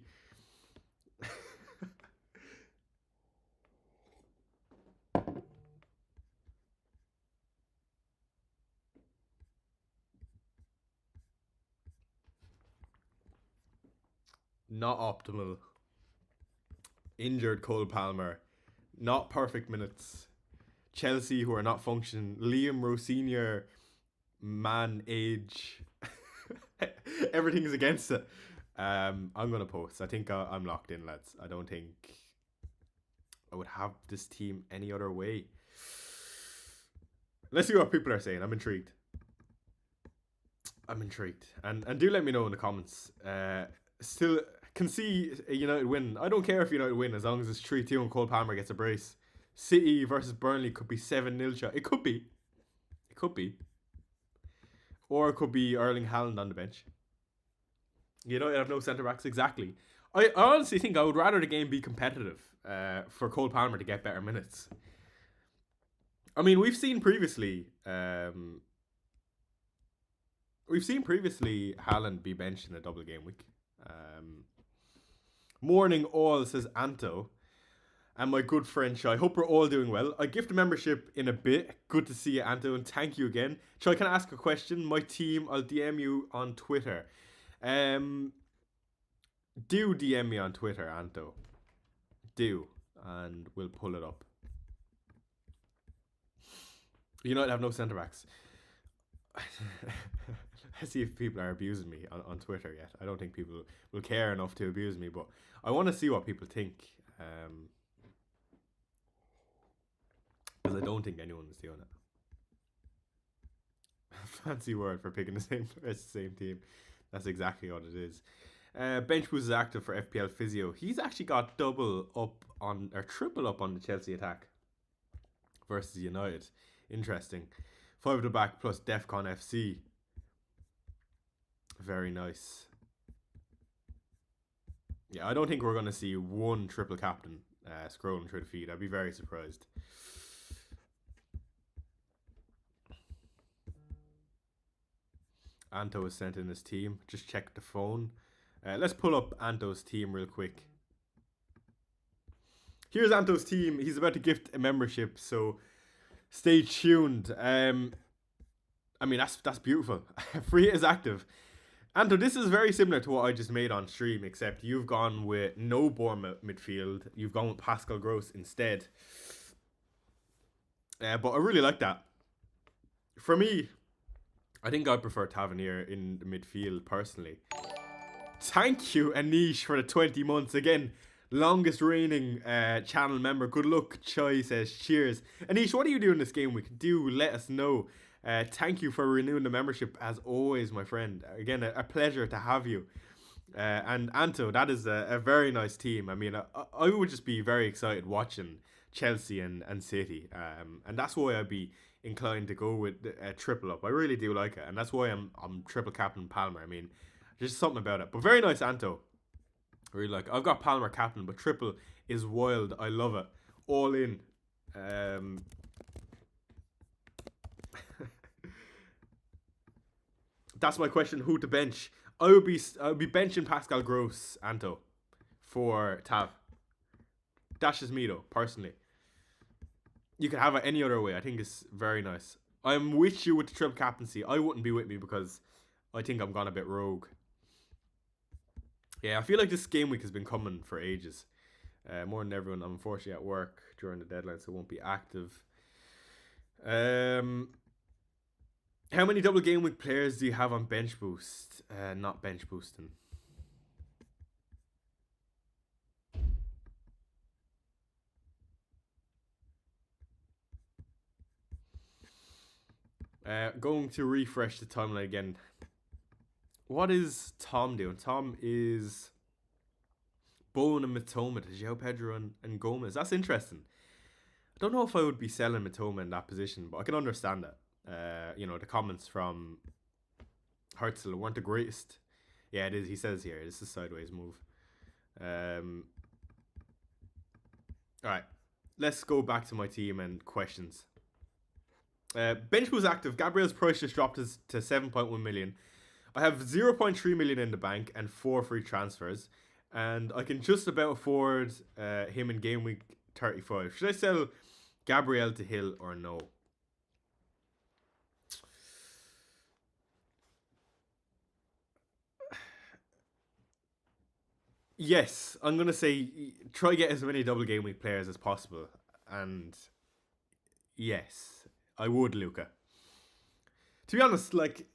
Not optimal. Injured Cole Palmer. Not perfect minutes. Chelsea who are not functioning. Liam Rowe Senior, man age. Everything's against it. I'm gonna post. I think I'm locked in, lads. I don't think I would have this team any other way. Let's see what people are saying. I'm intrigued. And do let me know in the comments. Still can see a United win. I don't care if United win as long as it's 3-2 and Cole Palmer gets a brace. City versus Burnley could be 7-0 shot. It could be. Or it could be Erling Haaland on the bench. You have no centre backs. Exactly. I honestly think I would rather the game be competitive for Cole Palmer to get better minutes. I mean, we've seen previously Haaland be benched in a double game week. Morning all, says Anto. And my good friend Shai. Hope we're all doing well. I gift a membership in a bit. Good to see you, Anto, and thank you again. Shai, can I ask a question? My team, I'll DM you on Twitter. Do DM me on Twitter, Anto. Do. And we'll pull it up. United have no centre backs. Let's see if people are abusing me on Twitter yet. I don't think people will care enough to abuse me, but I want to see what people think. Because I don't think anyone is doing it. Fancy word for picking the same team. That's exactly what it is. Bench boost is active for FPL Physio. He's actually got triple up on the Chelsea attack versus United. Interesting. 5 at the back plus Defcon FC. Very nice. Yeah, I don't think we're going to see one triple captain scrolling through the feed. I'd be very surprised. Anto has sent in his team. Just check the phone. Let's pull up Anto's team real quick. Here's Anto's team. He's about to gift a membership, so stay tuned. I mean, that's beautiful. Free is active. Anto, this is very similar to what I just made on stream, except you've gone with no Bournemouth midfield. You've gone with Pascal Gross instead. But I really like that. For me, I think I prefer Tavernier in the midfield personally. Thank you, Anish, for the 20 months. Again, longest reigning channel member. Good luck, Choi says. Cheers. Anish, what are you doing this game week? Do let us know. Thank you for renewing the membership as always, my friend. Again, a pleasure to have you. And Anto, that is a very nice team. I mean, I would just be very excited watching Chelsea and City. And that's why I'd be inclined to go with a triple up. I really do like it. And that's why I'm triple captain Palmer. I mean, there's something about it. But very nice, Anto. I really like it. I've got Palmer captain, but triple is wild. I love it. All in. That's my question. Who to bench? I would be benching Pascal Gross, Anto, for Tav. That's just me though, personally. You can have it any other way. I think it's very nice. I'm with you with the triple captaincy. I wouldn't be with me because I think I'm gone a bit rogue. Yeah, I feel like this game week has been coming for ages. More than everyone. I'm unfortunately at work during the deadline, so I won't be active. How many double game week players do you have on bench boost? Not bench boosting. Going to refresh the timeline again. What is Tom doing? Tom is Bowen and Matoma to João Pedro and Gomez. That's interesting. I don't know if I would be selling Matoma in that position, but I can understand that. You know, the comments from Herzl weren't the greatest. Yeah, it is. He says here, this is a sideways move. Alright, let's go back to my team and questions. Bench boost active. Gabriel's price just dropped to 7.1 million. I have 0.3 million in the bank and 4 free transfers. And I can just about afford him in game week 35. Should I sell Gabriel to Hill or no? Yes, I'm going to say try get as many double game week players as possible. And yes, I would, Luca. To be honest, like,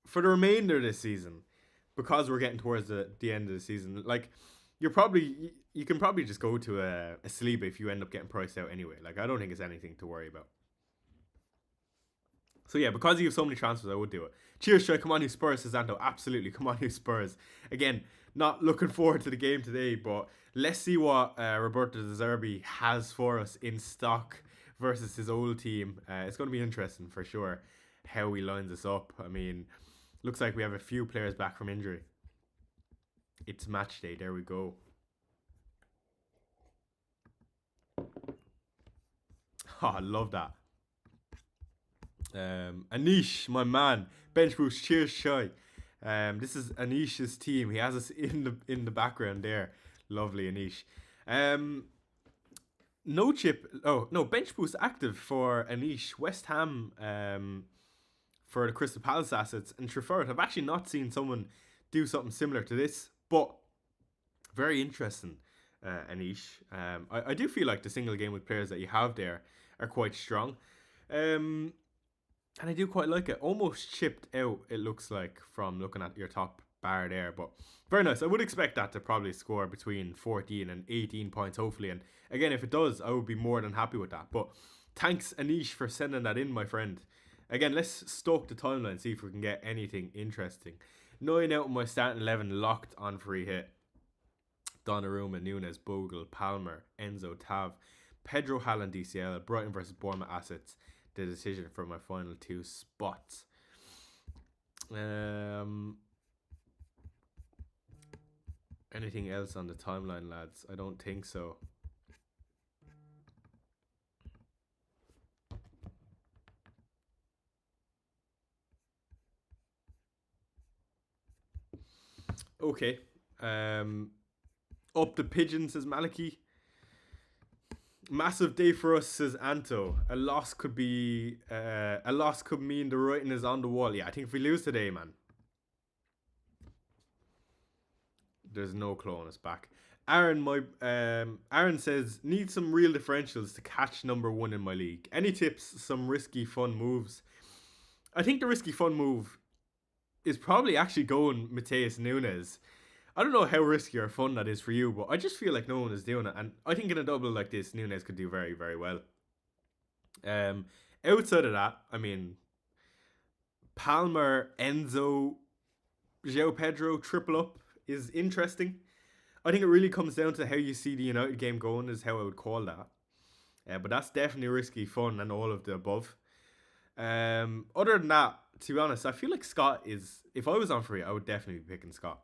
for the remainder of this season, because we're getting towards the end of the season, like, you can probably just go to a sleep if you end up getting priced out anyway. Like, I don't think it's anything to worry about. So yeah, because you have so many transfers, I would do it. Cheers, Troy. Come on, you Spurs, says Anto. Absolutely, come on, you Spurs. Again, not looking forward to the game today, but let's see what Roberto De Zerbi has for us in stock versus his old team. It's going to be interesting for sure how he lines this up. I mean, looks like we have a few players back from injury. It's match day. There we go. Oh, I love that. Anish, my man, bench boost. Cheers, Shy. This is Anish's team. He has us in the background there. Lovely, Anish. No chip. Oh no, bench boost active for Anish. West Ham. For the Crystal Palace assets and Trafford. I've actually not seen someone do something similar to this, but very interesting, Anish. I do feel like the single game with players that you have there are quite strong. And I do quite like it. Almost chipped out, it looks like, from looking at your top bar there. But very nice. I would expect that to probably score between 14 and 18 points, hopefully. And again, if it does, I would be more than happy with that. But thanks, Anish, for sending that in, my friend. Again, let's stoke the timeline, see if we can get anything interesting. 9 out of my starting 11 locked on free hit. Donnarumma, Nunes, Bogle, Palmer, Enzo, Tav, Pedro, Haaland, DCL, Brighton versus Bournemouth assets. The decision for my final 2 spots. Anything else on the timeline, lads? I don't think so. Okay. Up the pigeon, says Maliki. Massive day for us, says Anto. A loss could mean the writing is on the wall. Yeah, I think if we lose today, man, there's no clawing us back. Aaron says, need some real differentials to catch number 1 in my league. Any tips? Some risky fun moves. I think the risky fun move is probably actually going Mateus Nunes. I don't know how risky or fun that is for you, but I just feel like no one is doing it. And I think in a double like this, Nunes could do very, very well. Outside of that, I mean, Palmer, Enzo, João Pedro, triple up is interesting. I think it really comes down to how you see the United game going is how I would call that. But that's definitely risky fun and all of the above. Other than that, to be honest, I feel like Scott is, if I was on free, I would definitely be picking Scott.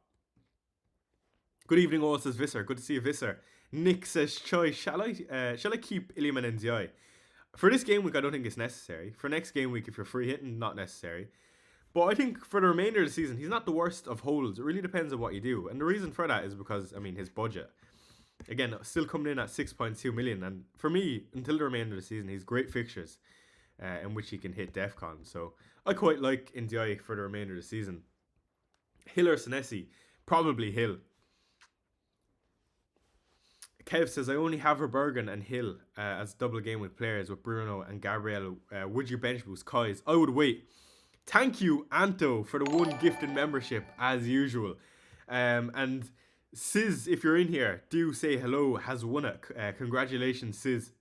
Good evening, all, says Visser. Good to see you, Visser. Nick says, Choi, shall I keep Iliman and Ndiaye? For this game week, I don't think it's necessary. For next game week, if you're free hitting, not necessary. But I think for the remainder of the season, he's not the worst of holds. It really depends on what you do. And the reason for that is because, I mean, his budget. Again, still coming in at 6.2 million. And for me, until the remainder of the season, he's great fixtures in which he can hit DEFCON. So I quite like Ndiaye for the remainder of the season. Hill or Senesi? Probably Hill. Kev says, I only have Verbergen and Hill as double game with players with Bruno and Gabriel. Would you bench boost Kais? I would wait. Thank you, Anto, for the 1 gifted membership, as usual. And Sis, if you're in here, do say hello, has won it. Congratulations, Sis.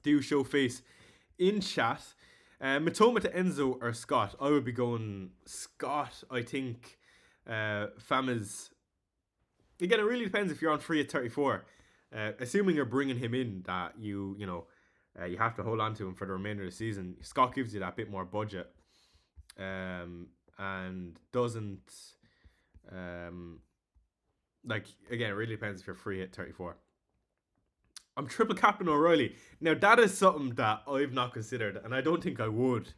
Do show face in chat. Matoma to Enzo or Scott? I would be going Scott, I think. Famas. Again, it really depends if you're on free at 34. Assuming you're bringing him in, that you have to hold on to him for the remainder of the season. Scott gives you that bit more budget, and doesn't again. It really depends if you're free at 34. I'm triple Captain O'Reilly. Now that is something that I've not considered, and I don't think I would,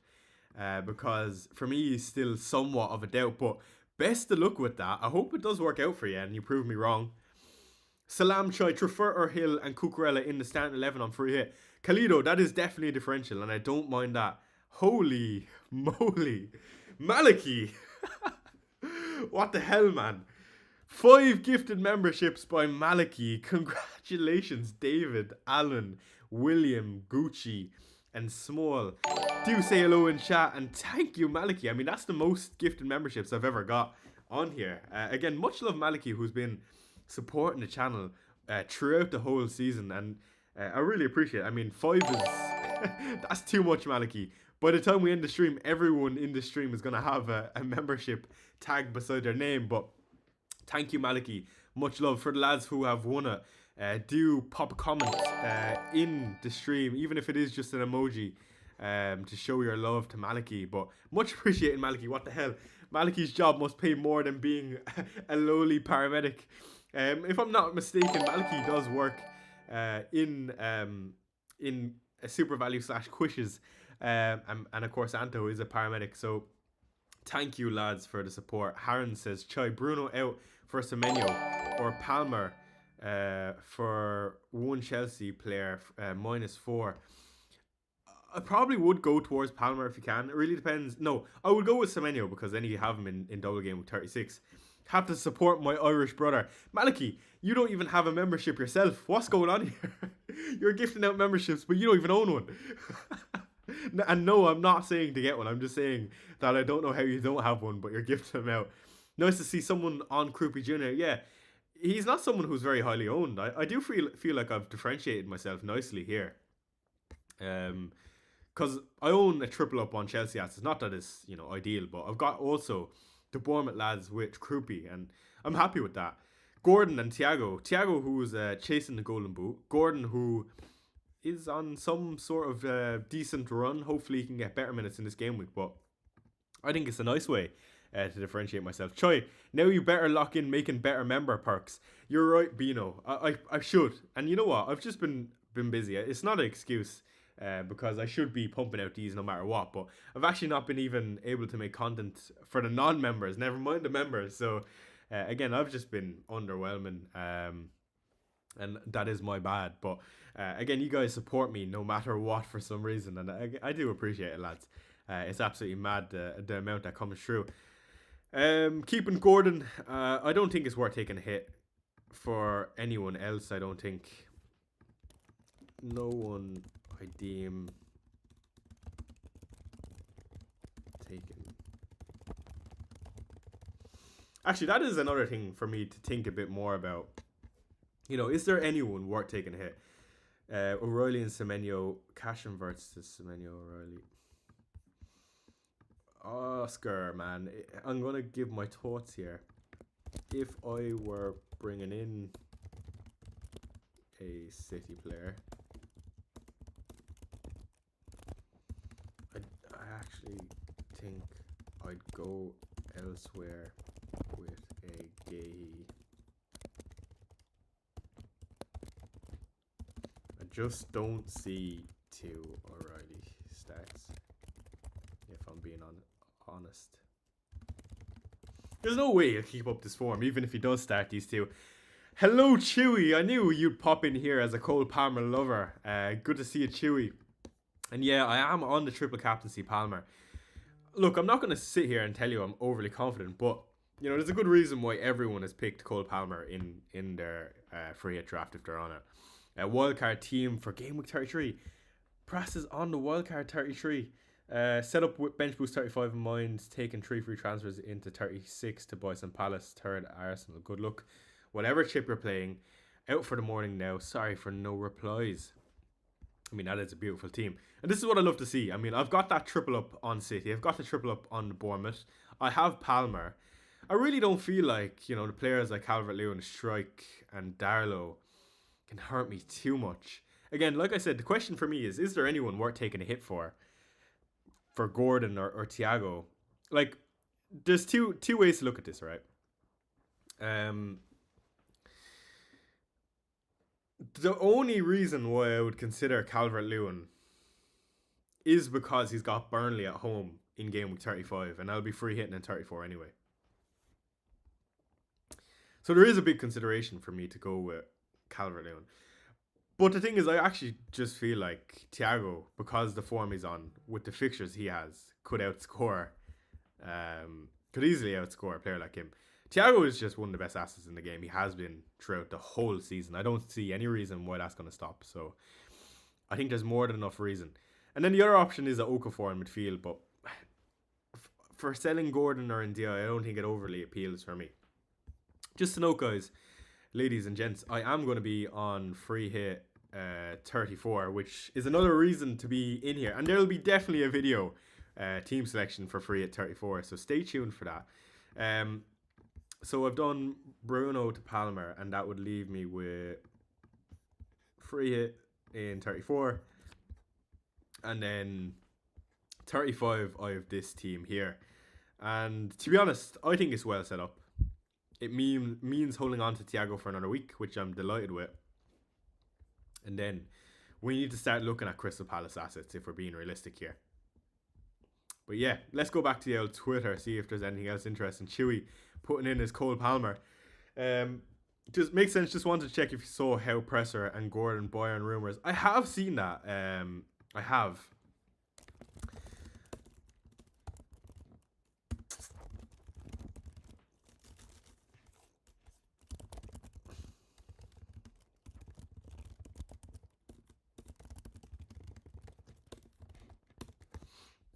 because for me he's still somewhat of a doubt. But best of luck with that. I hope it does work out for you and you prove me wrong. Salam Choi, Trafford or Hill and Cucurella in the starting 11 on free hit. Kalido, that is definitely a differential and I don't mind that. Holy moly. Maliki. What the hell, man? 5 gifted memberships by Maliki. Congratulations, David, Alan, William, Gucci, and Small. Do say hello in chat and thank you, Maliki. I mean, that's the most gifted memberships I've ever got on here. Again, much love, Maliki, who's been supporting the channel throughout the whole season, and I really appreciate it. I mean, 5 is that's too much, Maliki. By the time we end the stream, everyone in the stream is going to have a membership tag beside their name. But thank you, Maliki. Much love. For the lads who have won it, do pop a comment in the stream, even if it is just an emoji, to show your love to Maliki. But much appreciated, Maliki. What the hell? Maliki's job must pay more than being a lowly paramedic. If I'm not mistaken, Maliki does work in a Super Value / Quishes. And of course, Anto is a paramedic. So thank you, lads, for the support. Haran says, Choi, Bruno out for Semenyo or Palmer for one Chelsea player, -4. I probably would go towards Palmer if you can. It really depends. No, I would go with Semenyo because then you have him in double game with 36. Have to support my Irish brother. Maliki, you don't even have a membership yourself. What's going on here? You're gifting out memberships, but you don't even own one. And no, I'm not saying to get one. I'm just saying that I don't know how you don't have one, but you're gifting them out. Nice to see someone on Krupi Jr. Yeah, he's not someone who's very highly owned. I do feel like I've differentiated myself nicely here. Because I own a triple up on Chelsea assets. Not that it's ideal, but I've got also the Bournemouth lads with Krupi, and I'm happy with that. Gordon and Thiago. Thiago, who's chasing the golden boot. Gordon, who is on some sort of decent run. Hopefully, he can get better minutes in this game week. But I think it's a nice way to differentiate myself. Choi, now you better lock in making better member perks. You're right, Bino. I should. And you know what? I've just been busy. It's not an excuse. Because I should be pumping out these no matter what, but I've actually not been even able to make content for the non-members, never mind the members. So again, I've just been underwhelming, and that is my bad. But again, you guys support me no matter what for some reason, and I do appreciate it, lads. It's absolutely mad the amount that comes through. Keeping Gordon, I don't think it's worth taking a hit for anyone else. I don't think. No one I deem taken. Actually, that is another thing for me to think a bit more about. Is there anyone worth taking a hit? O'Reilly and Semenyo. Cash inverts to Semenyo O'Reilly. Oscar, man. I'm going to give my thoughts here. If I were bringing in a City player, I actually think I'd go elsewhere with a Gay. I just don't see two O'Reilly starts, if I'm being honest. There's no way he'll keep up this form, even if he does start these two. Hello, Chewy. I knew you'd pop in here as a Cole Palmer lover. Good to see you, Chewy. And yeah, I am on the triple captaincy Palmer. Look, I'm not going to sit here and tell you I'm overly confident, but there's a good reason why everyone has picked Cole Palmer in their free hit draft if they're on it. A wildcard team for game week 33. Press is on the wildcard 33. Set up with bench boost 35 in mind, taking 3 free transfers into 36 to Boyson Palace, 3rd Arsenal. Good luck. Whatever chip you're playing, out for the morning now. Sorry for no replies. I mean, that is a beautiful team. And this is what I love to see. I mean, I've got that triple up on City. I've got the triple up on the Bournemouth. I have Palmer. I really don't feel like, the players like Calvert-Lewin, Strike and Darlow can hurt me too much. Again, like I said, the question for me is there anyone worth taking a hit for Gordon or Thiago? Like, there's two ways to look at this, right? The only reason why I would consider Calvert-Lewin is because he's got Burnley at home in game week 35, and I'll be free hitting in 34 anyway. So there is a big consideration for me to go with Calvert-Lewin. But the thing is, I actually just feel like Thiago, because the form he's on, with the fixtures he has, could easily outscore a player like him. Thiago is just one of the best assets in the game. He has been throughout the whole season. I don't see any reason why that's going to stop. So I think there's more than enough reason. And then the other option is a Okafor in midfield. But for selling Gordon or India, I don't think it overly appeals for me. Just to note, guys, ladies and gents, I am going to be on free hit 34, which is another reason to be in here. And there will be definitely a video team selection for free hit 34. So stay tuned for that. So I've done Bruno to Palmer, and that would leave me with free hit in 34. And then 35, I have this team here. And to be honest, I think it's well set up. It means holding on to Thiago for another week, which I'm delighted with. And then we need to start looking at Crystal Palace assets if we're being realistic here. But yeah, let's go back to the old Twitter, see if there's anything else interesting. Chewy putting in his Cole Palmer. Just makes sense. Just wanted to check if you saw how Presser and Gordon Bayern rumours. I have seen that. I have.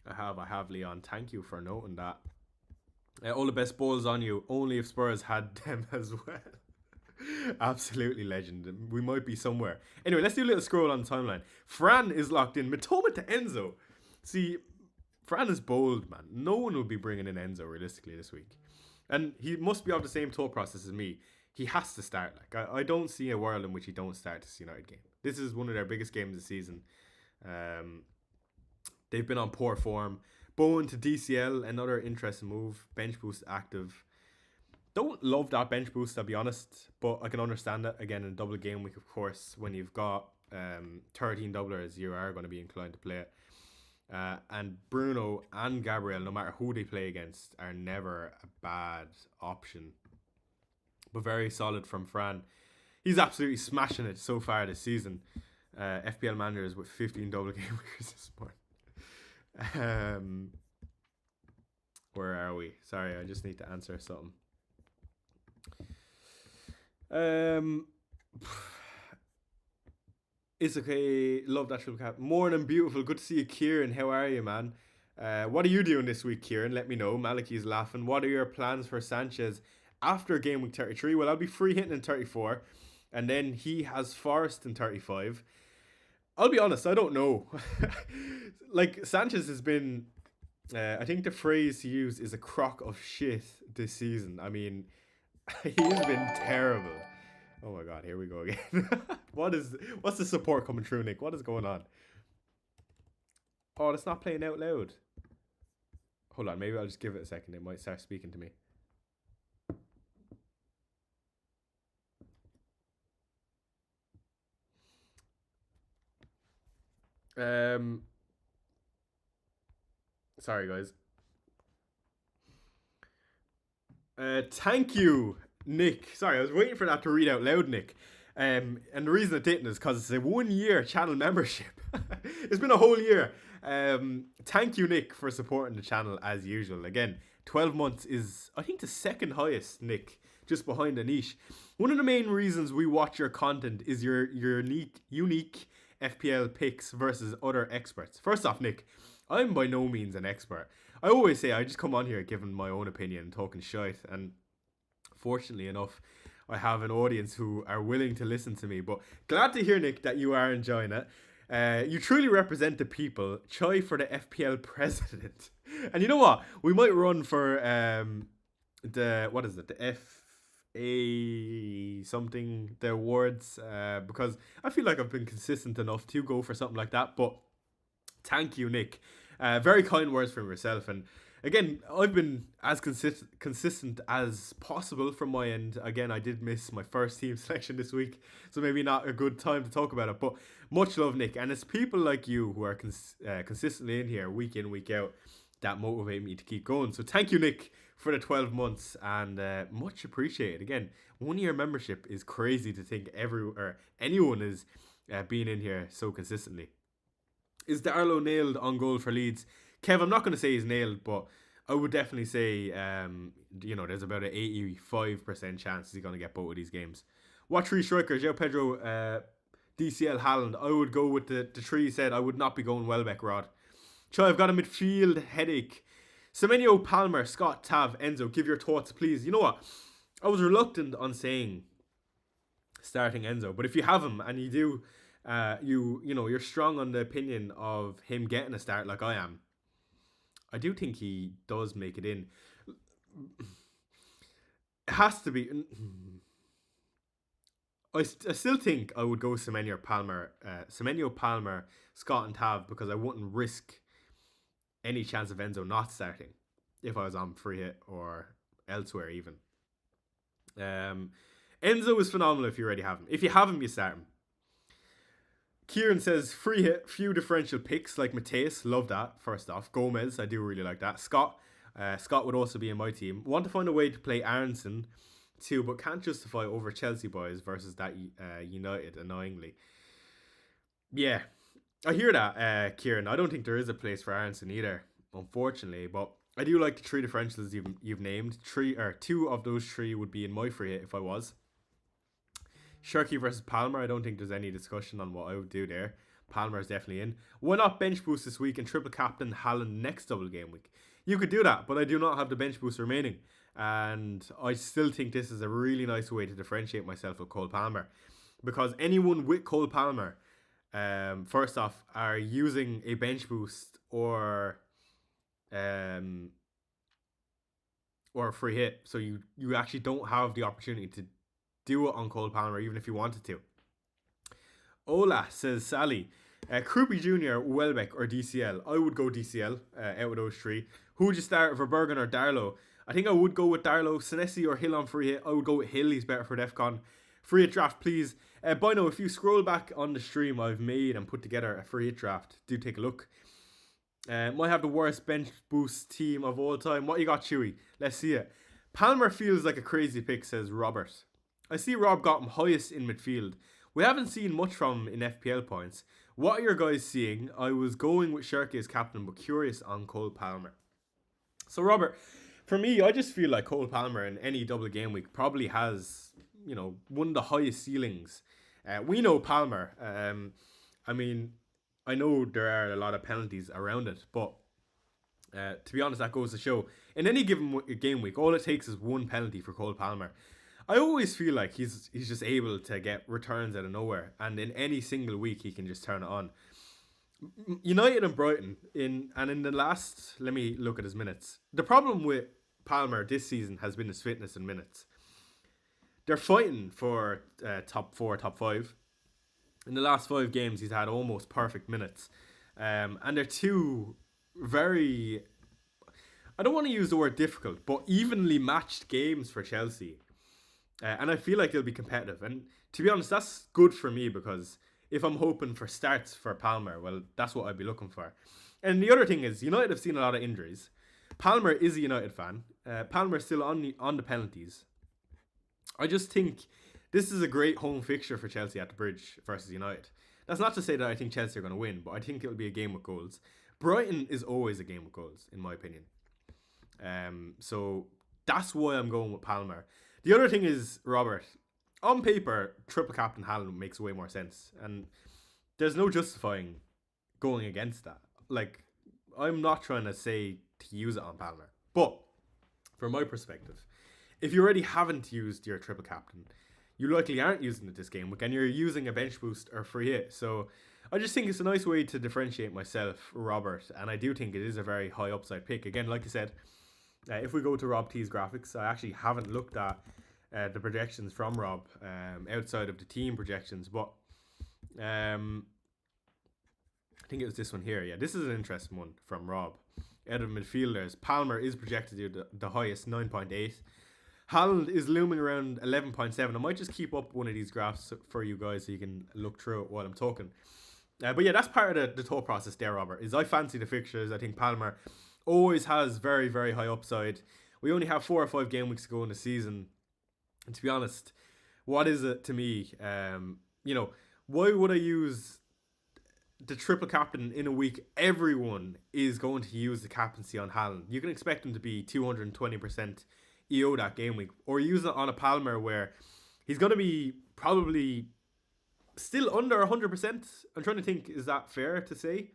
I have, Leon. Thank you for noting that. All the best balls on you. Only if Spurs had them as well. Absolutely legend. We might be somewhere. Anyway, let's do a little scroll on the timeline. Fran is locked in. Matoma to Enzo. See, Fran is bold, man. No one will be bringing in Enzo realistically this week. And he must be of the same thought process as me. He has to start. Like I don't see a world in which he don't start this United game. This is one of their biggest games of the season. They've been on poor form. Bowen to DCL, another interesting move. Bench boost active. Don't love that bench boost, I'll be honest, but I can understand it. Again, in a double game week, of course, when you've got 13 doublers, you are going to be inclined to play it. And Bruno and Gabriel, no matter who they play against, are never a bad option. But very solid from Fran. He's absolutely smashing it so far this season. FPL managers with 15 double game weekers this morning. Where are we? Sorry, I just need to answer something. It's okay. Love that triple cap. Morning, beautiful. Good to see you, Kieran. How are you, man? What are you doing this week, Kieran? Let me know. Malachi's laughing. What are your plans for Sanchez after game week 33? Well, I'll be free hitting in 34, and then he has Forest in 35. I'll be honest, I don't know. Like, Sanchez has been, I think the phrase to use is a crock of shit this season. I mean, he's been terrible. Oh my god, here we go again. What's the support coming through, Nick? What is going on? Oh, that's not playing out loud. Hold on, maybe I'll just give it a second. It might start speaking to me. Sorry guys. Thank you, Nick. Sorry, I was waiting for that to read out loud, Nick. And the reason I didn't is because it's a 1 year channel membership. It's been a whole year. Thank you, Nick, for supporting the channel as usual. Again, 12 months is, I think, the second highest, Nick, just behind Anish. One of the main reasons we watch your content is your unique FPL picks versus other experts. First off, Nick, I'm by no means an expert. I always say I just come on here giving my own opinion and talking shite, and fortunately enough, I have an audience who are willing to listen to me. But glad to hear, Nick, that you are enjoying it. You truly represent the people. Choi for the FPL president. And you know what? We might run for the FA something, the awards, because I feel like I've been consistent enough to go for something like that. But thank you, Nick. Very kind words from yourself. And again, I've been as consistent as possible from my end. Again, I did miss my first team selection this week, so maybe not a good time to talk about it. But much love, Nick. And it's people like you who are consistently in here week in, week out that motivate me to keep going. So thank you, Nick, for the 12 months, and much appreciated. Again, 1 year membership is crazy to think anyone is being in here so consistently. Is Darlow nailed on goal for Leeds? Kev, I'm not going to say he's nailed, but I would definitely say, there's about an 85% chance he's going to get both of these games. What three strikers? João Pedro, DCL, Haaland. I would go with the three said. I would not be going Welbeck, Rod. Choi, I've got a midfield headache. Semenyo, Palmer, Scott, Tav, Enzo. Give your thoughts, please. You know what? I was reluctant on saying starting Enzo, but if you have him and you do, you're strong on the opinion of him getting a start like I am, I do think he does make it in. It has to be. I still think I would go Semenyo, Palmer, Scott and Tav, because I wouldn't risk any chance of Enzo not starting if I was on free hit or elsewhere even. Enzo is phenomenal if you already have him. If you have him, you start him. Kieran says, free hit, few differential picks like Mateus. Love that, first off. Gomez, I do really like that. Scott would also be in my team. Want to find a way to play Aronson too, but can't justify over Chelsea boys versus that United, annoyingly. Yeah, I hear that, Kieran. I don't think there is a place for Aronson either, unfortunately. But I do like the three differentials you've named. Two of those three would be in my free hit if I was. Sharky versus Palmer, I don't think there's any discussion on what I would do there. Palmer is definitely in. Why not bench boost this week and triple captain Haaland next double game week? You could do that, but I do not have the bench boost remaining. And I still think this is a really nice way to differentiate myself with Cole Palmer. Because anyone with Cole Palmer, first off, are using a bench boost or a free hit. So you actually don't have the opportunity to do it on Cole Palmer, even if you wanted to. Ola says, Sally, Krupi Jr., Welbeck, or DCL? I would go DCL out of those three. Who would you start, Verbergen or Darlow? I think I would go with Darlow. Senesi or Hill on free hit? I would go with Hill. He's better for DEFCON. Free hit draft, please. Bino, if you scroll back on the stream, I've made and put together a free hit draft. Do take a look. Might have the worst bench boost team of all time. What you got, Chewy? Let's see it. Palmer feels like a crazy pick, says Robert. I see Rob got him highest in midfield. We haven't seen much from him in FPL points. What are your guys seeing? I was going with Sharky as captain, but curious on Cole Palmer. So, Robert, for me, I just feel like Cole Palmer in any double game week probably has, one of the highest ceilings. We know Palmer. I mean, I know there are a lot of penalties around it, but to be honest, that goes to show. In any given game week, all it takes is one penalty for Cole Palmer. I always feel like he's just able to get returns out of nowhere, and in any single week he can just turn it on. United and Brighton in the last, let me look at his minutes. The problem with Palmer this season has been his fitness and minutes. They're fighting for top 4, top 5. In the last 5 games, he's had almost perfect minutes, and they're two very, I don't want to use the word difficult, but evenly matched games for Chelsea. And I feel like they'll be competitive. And to be honest, that's good for me, because if I'm hoping for starts for Palmer, well, that's what I'd be looking for. And the other thing is, United have seen a lot of injuries. Palmer is a United fan. Palmer's still on the penalties. I just think this is a great home fixture for Chelsea at the Bridge versus United. That's not to say that I think Chelsea are going to win, but I think it'll be a game with goals. Brighton is always a game with goals, in my opinion. So that's why I'm going with Palmer. The other thing is, Robert, on paper, triple captain Haaland makes way more sense. And there's no justifying going against that. Like, I'm not trying to say to use it on Palmer. But, from my perspective, if you already haven't used your triple captain, you likely aren't using it this game week, and you're using a bench boost or free hit. So, I just think it's a nice way to differentiate myself, Robert. And I do think it is a very high upside pick. Again, like I said, if we go to Rob T's graphics, I actually haven't looked at the projections from Rob outside of the team projections, but I think it was this one here. Yeah, this is an interesting one from Rob. Out of midfielders, Palmer is projected to do the highest, 9.8. Haaland is looming around 11.7. I might just keep up one of these graphs for you guys so you can look through it while I'm talking. But yeah, that's part of the thought process there, Robert, is I fancy the fixtures. I think Palmer always has very, very high upside. We only have 4 or 5 game weeks to go in the season. And to be honest, what is it to me? Why would I use the triple captain in a week? Everyone is going to use the captaincy on Haaland. You can expect him to be 220% EO that game week. Or use it on a Palmer where he's going to be probably still under 100%. I'm trying to think, is that fair to say?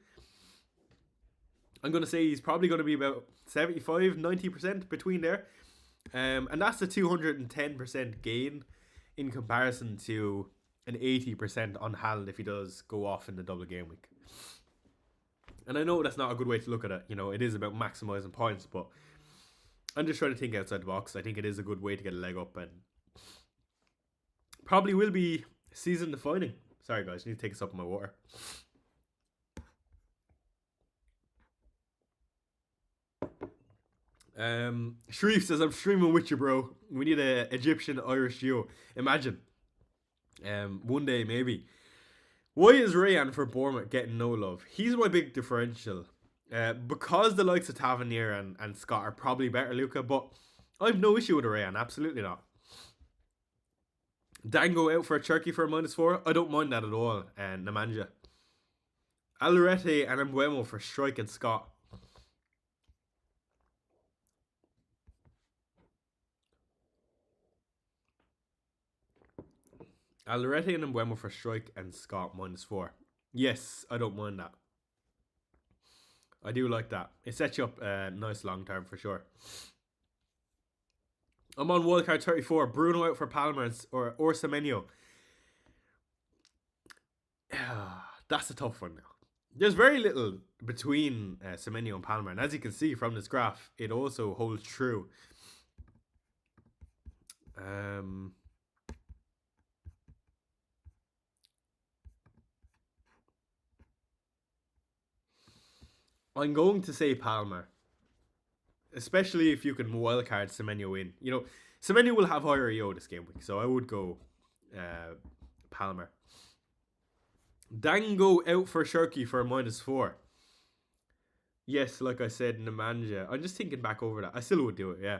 I'm going to say he's probably going to be about 75, 90% between there. And that's a 210% gain in comparison to an 80% on Haaland if he does go off in the double game week. And I know that's not a good way to look at it. It is about maximising points, but I'm just trying to think outside the box. I think it is a good way to get a leg up, and probably will be season defining. Sorry guys, I need to take a sip of my water. Sharif says, I'm streaming with you, bro. We need a Egyptian-Irish duo. Imagine. One day, maybe. Why is Rayan for Bournemouth getting no love? He's my big differential. Because the likes of Tavernier and Scott are probably better, Luca, but I have no issue with Rayan. Absolutely not. Dango out for a Turkey for a -4. I don't mind that at all. And Nemanja. Alderete and Mbuemo for Strike and Scott. Alderete and Mbuemo for Strike and Scott -4. Yes, I don't mind that. I do like that. It sets you up nice long term for sure. I'm on wildcard 34. Bruno out for Palmer or Semenyo. That's a tough one now. There's very little between Semenyo and Palmer, and as you can see from this graph, it also holds true. I'm going to say Palmer, especially if you can wildcard Semenyo in. You know, Semenyo will have higher EO this game week, so I would go Palmer. Dango out for Sharky for a -4. Yes, like I said in the manager. I'm just thinking back over that. I still would do it, yeah.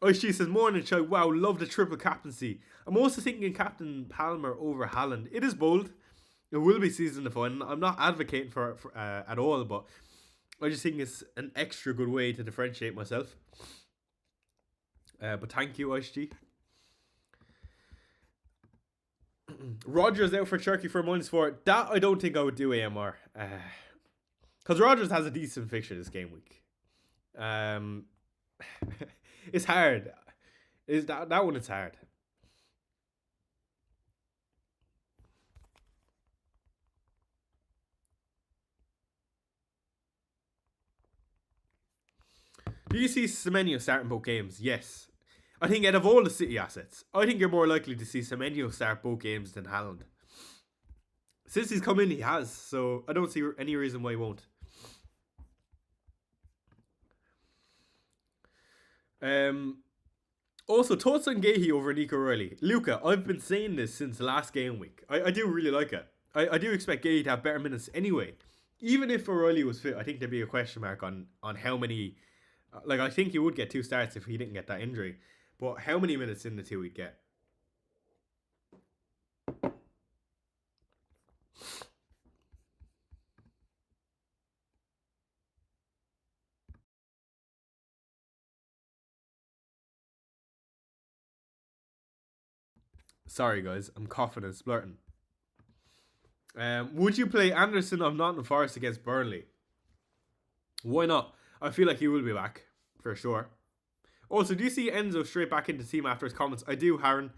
Oh, she says, morning, show. Wow, love the triple captaincy. I'm also thinking Captain Palmer over Haaland. It is bold. It will be season defining. I'm not advocating for it at all, but I just think it's an extra good way to differentiate myself. But thank you, ISG. Rogers out for Sharky for a -4. That I don't think I would do AMR. Because Rogers has a decent fixture this game week. It's hard. Is that one? It's hard. Do you see Semenyo starting both games? Yes. I think out of all the City assets, I think you're more likely to see Semenyo start both games than Haaland. Since he's come in, he has. So I don't see any reason why he won't. Also, thoughts on Gahey over Nico O'Reilly. Luca, I've been saying this since last game week. I do really like it. I do expect Gahey to have better minutes anyway. Even if O'Reilly was fit, I think there'd be a question mark on how many. Like, I think he would get 2 starts if he didn't get that injury. But how many minutes in the 2 he'd get? Sorry, guys. I'm coughing and splurting. Would you play Anderson of Nottingham Forest against Burnley? Why not? I feel like he will be back, for sure. Also, do you see Enzo straight back into the team after his comments? I do, Harren.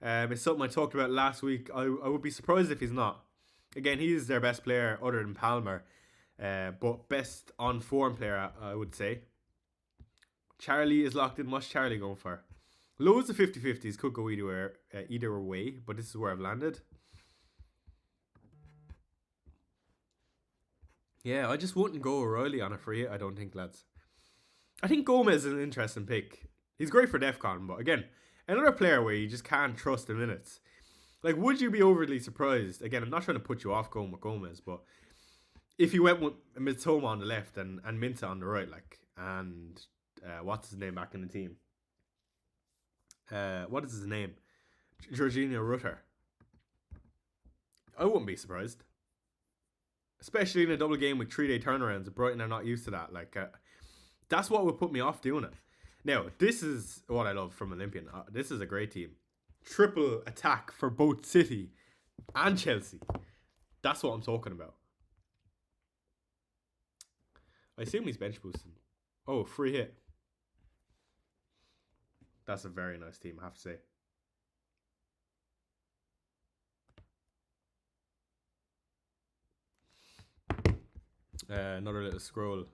It's something I talked about last week. I would be surprised if he's not. Again, he's their best player other than Palmer. But best on form player, I would say. Charlie is locked in. What's Charlie going for? Loads of 50-50s could go either way, but this is where I've landed. Yeah, I just wouldn't go O'Reilly on a free hit, I don't think, lads. I think Gomez is an interesting pick. He's great for DEFCON, but again, another player where you just can't trust the minutes. Like, would you be overly surprised? Again, I'm not trying to put you off going with Gomez, but if you went with Mitoma on the left and Minta on the right, like, and what's his name back in the team? What is his name? Jorginho Rutter. I wouldn't be surprised. Especially in a double game with 3-day turnarounds. Brighton are not used to that. Like, that's what would put me off doing it. Now, this is what I love from Olympian. This is a great team. Triple attack for both City and Chelsea. That's what I'm talking about. I assume he's bench boosting. Oh, free hit. That's a very nice team, I have to say. Another little scroll.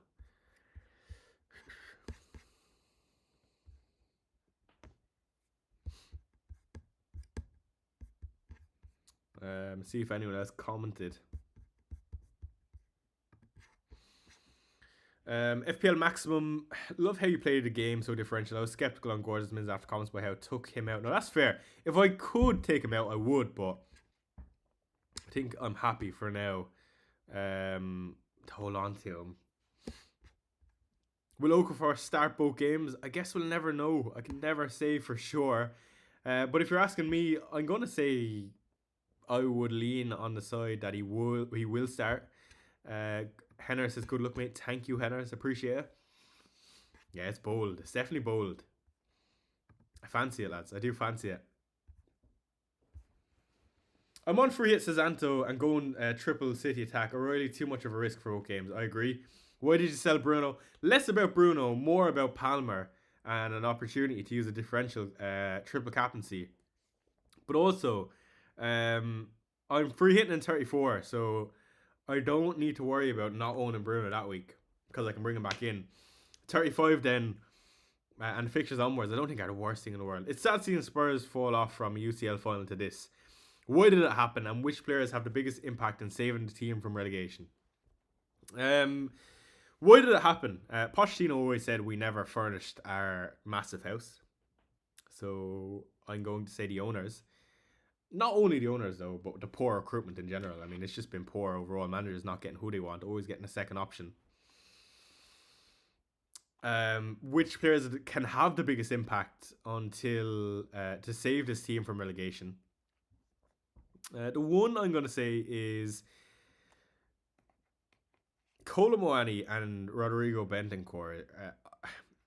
See if anyone else commented. FPL Maximum, love how you played the game so differential. I was skeptical on Gordon's minutes after comments by how it took him out. No, that's fair. If I could take him out, I would, but I think I'm happy for now to hold on to him. Will Okafor start both games? I guess we'll never know. I can never say for sure. But if you're asking me, I'm going to say I would lean on the side that he will start. Henner says, good luck, mate. Thank you, Henner. Appreciate it. Yeah, it's bold. It's definitely bold. I fancy it, lads. I do fancy it. I'm on free hit Santo and going triple City attack. O'Reilly too much of a risk for both games. I agree. Why did you sell Bruno? Less about Bruno, more about Palmer and an opportunity to use a differential triple captaincy. But also, I'm free hitting in 34, so I don't need to worry about not owning Bruno that week because I can bring him back in. 35 then, and fixtures onwards, I don't think are the worst thing in the world. It's sad seeing Spurs fall off from a UCL final to this. Why did it happen, and which players have the biggest impact in saving the team from relegation? Why did it happen? Pochettino always said we never furnished our massive house. So I'm going to say the owners. Not only the owners, though, but the poor recruitment in general. I mean, it's just been poor overall. Managers not getting who they want, always getting a second option. Which players can have the biggest impact until to save this team from relegation? The one I'm going to say is Kolo Muani and Rodrigo Bentancur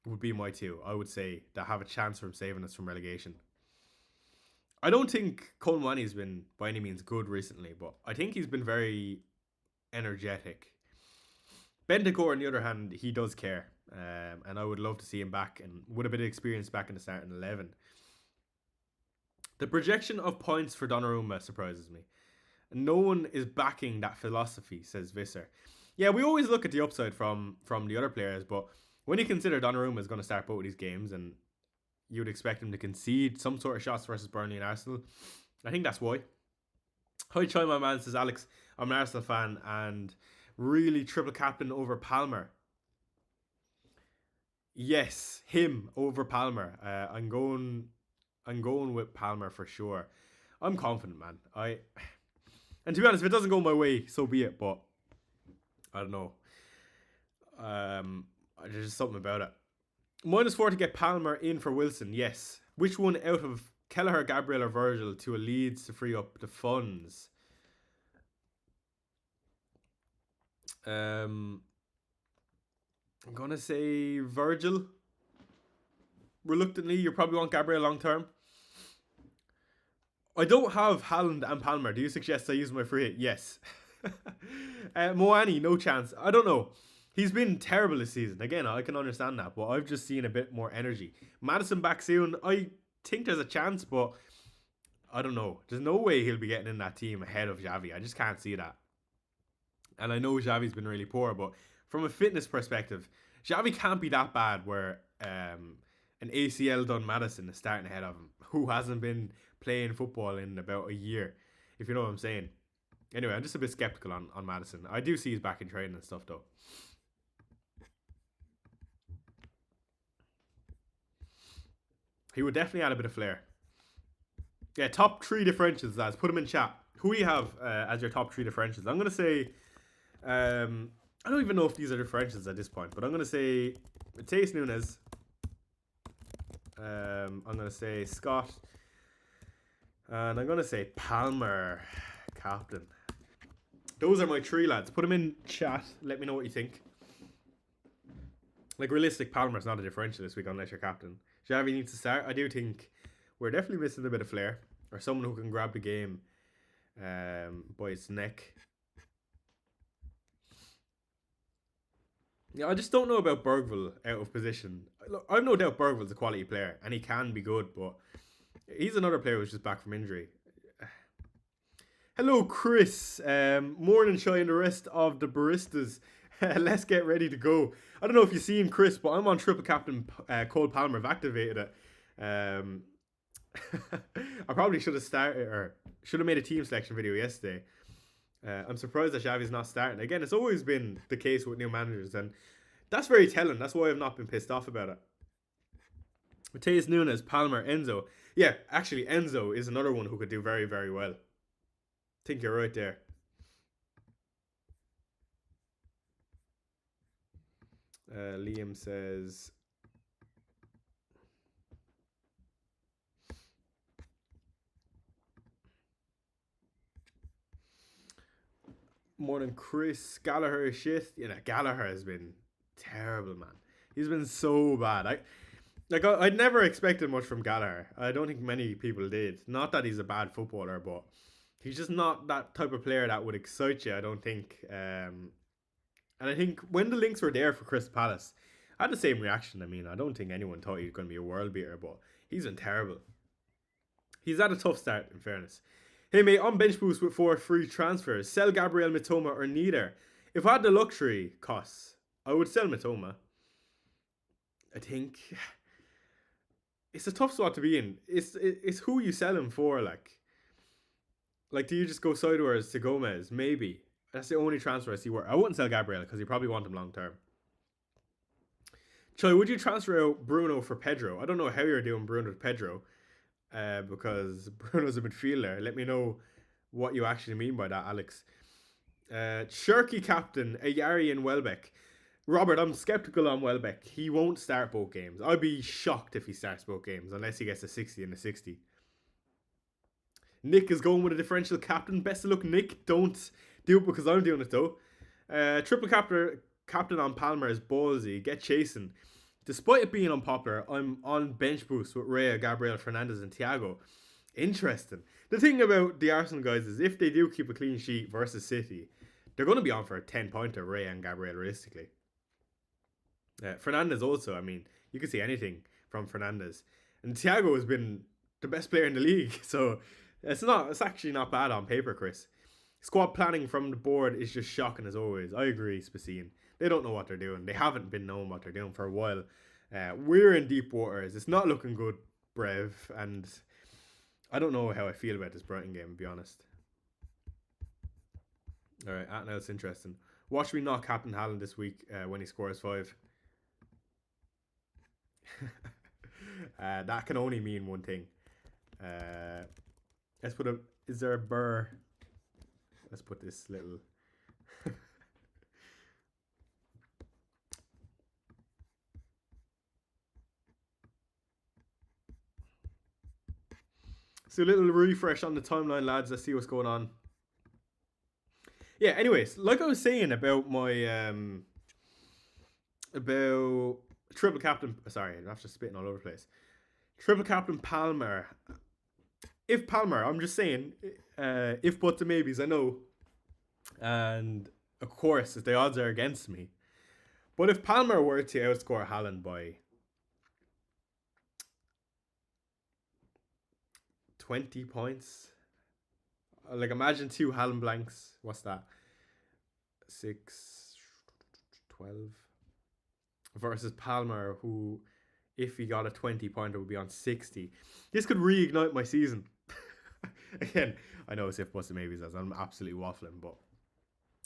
would be my two, I would say, that have a chance from saving us from relegation. I don't think Kolo Muani has been by any means good recently, but I think he's been very energetic. Bentancur, on the other hand, he does care, and I would love to see him back and with a bit of experience back in the starting 11. The projection of points for Donnarumma surprises me. No one is backing that philosophy, says Visser. Yeah, we always look at the upside from the other players, but when you consider Donnarumma is going to start both of these games and you would expect him to concede some sort of shots versus Burnley and Arsenal, I think that's why. Hi, Chai, my man, says Alex. I'm an Arsenal fan and really triple captain over Palmer. Yes, him over Palmer. I'm going with Palmer for sure. I'm confident, man. And to be honest, if it doesn't go my way, so be it. But I don't know. There's just something about it. -4 to get Palmer in for Wilson. Yes. Which one out of Kelleher, Gabriel, or Virgil to a Leeds to free up the funds? I'm gonna say Virgil. Reluctantly, you probably want Gabriel long term. I don't have Haaland and Palmer. Do you suggest I use my free hit? Yes. Moani, no chance. I don't know. He's been terrible this season. Again, I can understand that, but I've just seen a bit more energy. Maddison back soon. I think there's a chance, but I don't know. There's no way he'll be getting in that team ahead of Xavi. I just can't see that. And I know Xavi's been really poor, but from a fitness perspective, Xavi can't be that bad where an ACL done Maddison is starting ahead of him, who hasn't been playing football in about a year, if you know what I'm saying. Anyway, I'm just a bit skeptical on Maddison. I do see he's back in training and stuff, though. He would definitely add a bit of flair. Yeah, top 3 differentials, lads. Put them in chat. Who do you have as your top 3 differentials? I'm going to say... I don't even know if these are differentials at this point, but I'm going to say Mateus Nunes. I'm going to say Scott. And I'm going to say Palmer, captain. Those are my 3, lads. Put them in chat. Let me know what you think. Like, realistic, Palmer's not a differential this week unless you're captain. Xavi needs to start. I do think we're definitely missing a bit of flair. Or someone who can grab the game by its neck. Yeah, I just don't know about Bergville out of position. Look, I've no doubt Bergville's a quality player and he can be good, but he's another player who's just back from injury. Hello, Chris. Morning, Shy, and the rest of the baristas. Let's get ready to go. I don't know if you've seen Chris, but I'm on triple captain Cole Palmer. I've activated it. I probably should have started or should have made a team selection video yesterday. I'm surprised that Xavi's not starting. Again, it's always been the case with new managers, and that's very telling. That's why I've not been pissed off about it. Mateus Nunes, Palmer, Enzo. Yeah, actually, Enzo is another one who could do very, very well. I think you're right there. Liam says... Morning, Chris. Gallagher is shit. You know, Gallagher has been terrible, man. He's been so bad. I'd never expected much from Gallagher. I don't think many people did. Not that he's a bad footballer, but He's just not that type of player that would excite you, I don't think. And I think when the links were there for Crystal Palace, I had the same reaction. I mean, I don't think anyone thought he was going to be a world beater, but he's been terrible. He's had a tough start, in fairness. Hey mate, on bench boost with 4 free transfers. Sell Gabriel Mitoma or neither. If I had the luxury costs, I would sell Mitoma. I think it's a tough spot to be in. It's who you sell him for, like. Like, do you just go sideways to Gomez? Maybe. That's the only transfer I see where I wouldn't sell Gabriel because you probably want him long term. Choi, would you transfer out Bruno for Pedro? I don't know how you're doing Bruno to Pedro because Bruno's a midfielder. Let me know what you actually mean by that, Alex. Sharky captain, Ayari and Welbeck. Robert, I'm skeptical on Welbeck. He won't start both games. I'd be shocked if he starts both games unless he gets a 60 and a 60. Nick is going with a differential captain. Best of luck, Nick. Don't do it because I'm doing it though. Triple captain on Palmer is ballsy. Get chasing. Despite it being unpopular, I'm on bench boost with Raya, Gabriel, Fernandes and Thiago. Interesting. The thing about the Arsenal guys is if they do keep a clean sheet versus City, they're going to be on for a 10-pointer, Raya and Gabriel, realistically. Fernandes also, I mean, you can see anything from Fernandes. And Thiago has been the best player in the league, so it's actually not bad on paper, Chris. Squad planning from the board is just shocking as always. I agree, Spacine. They don't know what they're doing. They haven't been knowing what they're doing for a while. We're in deep waters. It's not looking good, Brev, and I don't know how I feel about this Brighton game, to be honest. Alright, now it's interesting. Watch me knock Captain Haaland this week when he scores 5. That can only mean one thing. Let's put is there a burr? Let's put this little. So a little refresh on the timeline, lads. Let's see what's going on. Yeah, anyways, like I was saying about my about triple captain. Sorry, I'm just spitting all over the place. Triple captain Palmer. If Palmer, I'm just saying, if but the maybes, I know. And of course, if the odds are against me. But if Palmer were to outscore Haaland by 20 points, like imagine 2 Haaland blanks. What's that? 6, 12. Versus Palmer, who, if he got a 20-pointer, would be on 60. This could reignite my season. Again, I know it's if plus maybes as I'm absolutely waffling, but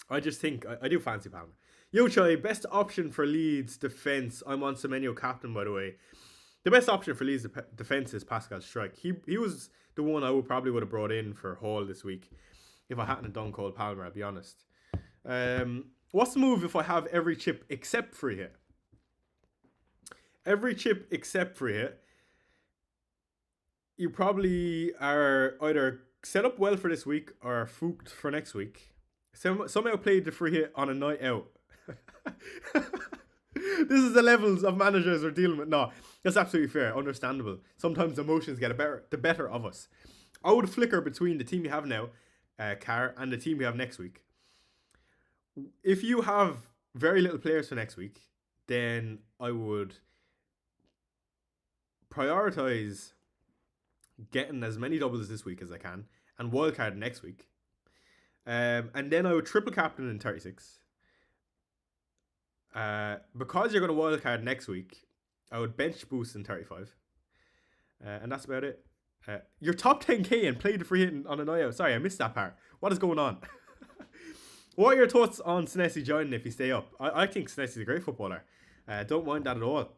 I just think I do fancy Palmer. Yo Chai, best option for Leeds defense. I'm on Semenyo captain, by the way. The best option for Leeds defense is Pascal Strike. He was the one I would have brought in for Hall this week if I hadn't done Cole Palmer, I'll be honest. What's the move if I have every chip except free hit? Every chip except free hit. You probably are either set up well for this week or fooked for next week. Somehow played the free hit on a night out. This is the levels of managers we're dealing with. No, that's absolutely fair, understandable. Sometimes emotions get the better of us. I would flicker between the team you have now, Car, and the team you have next week. If you have very little players for next week, then I would prioritize getting as many doubles this week as I can and wildcard next week. And then I would triple captain in 36. Because you're going to wildcard next week, I would bench boost in 35. And that's about it. Your top 10k and played the free hit on a night out. Sorry, I missed that part. What is going on? What are your thoughts on Senesi joining if you stay up? I think Senesi's a great footballer. Don't mind that at all.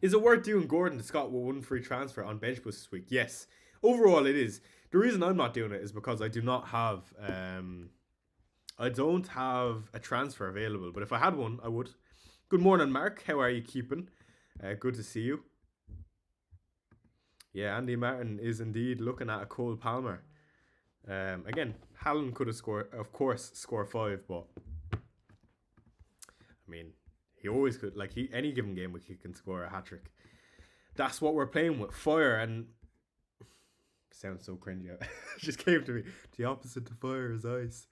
Is it worth doing Gordon to Scott with one free transfer on bench boost this week? Yes. Overall, it is. The reason I'm not doing it is because I do not have... I don't have a transfer available. But if I had one, I would. Good morning, Mark. How are you keeping? Good to see you. Yeah, Andy Martin is indeed looking at a Cole Palmer. Again, Haaland could have scored, of course, score 5, but I mean, he always could. Like any given game week, he can score a hat trick. That's what we're playing with, fire. And sounds so cringy. It just came to me. The opposite to fire is ice.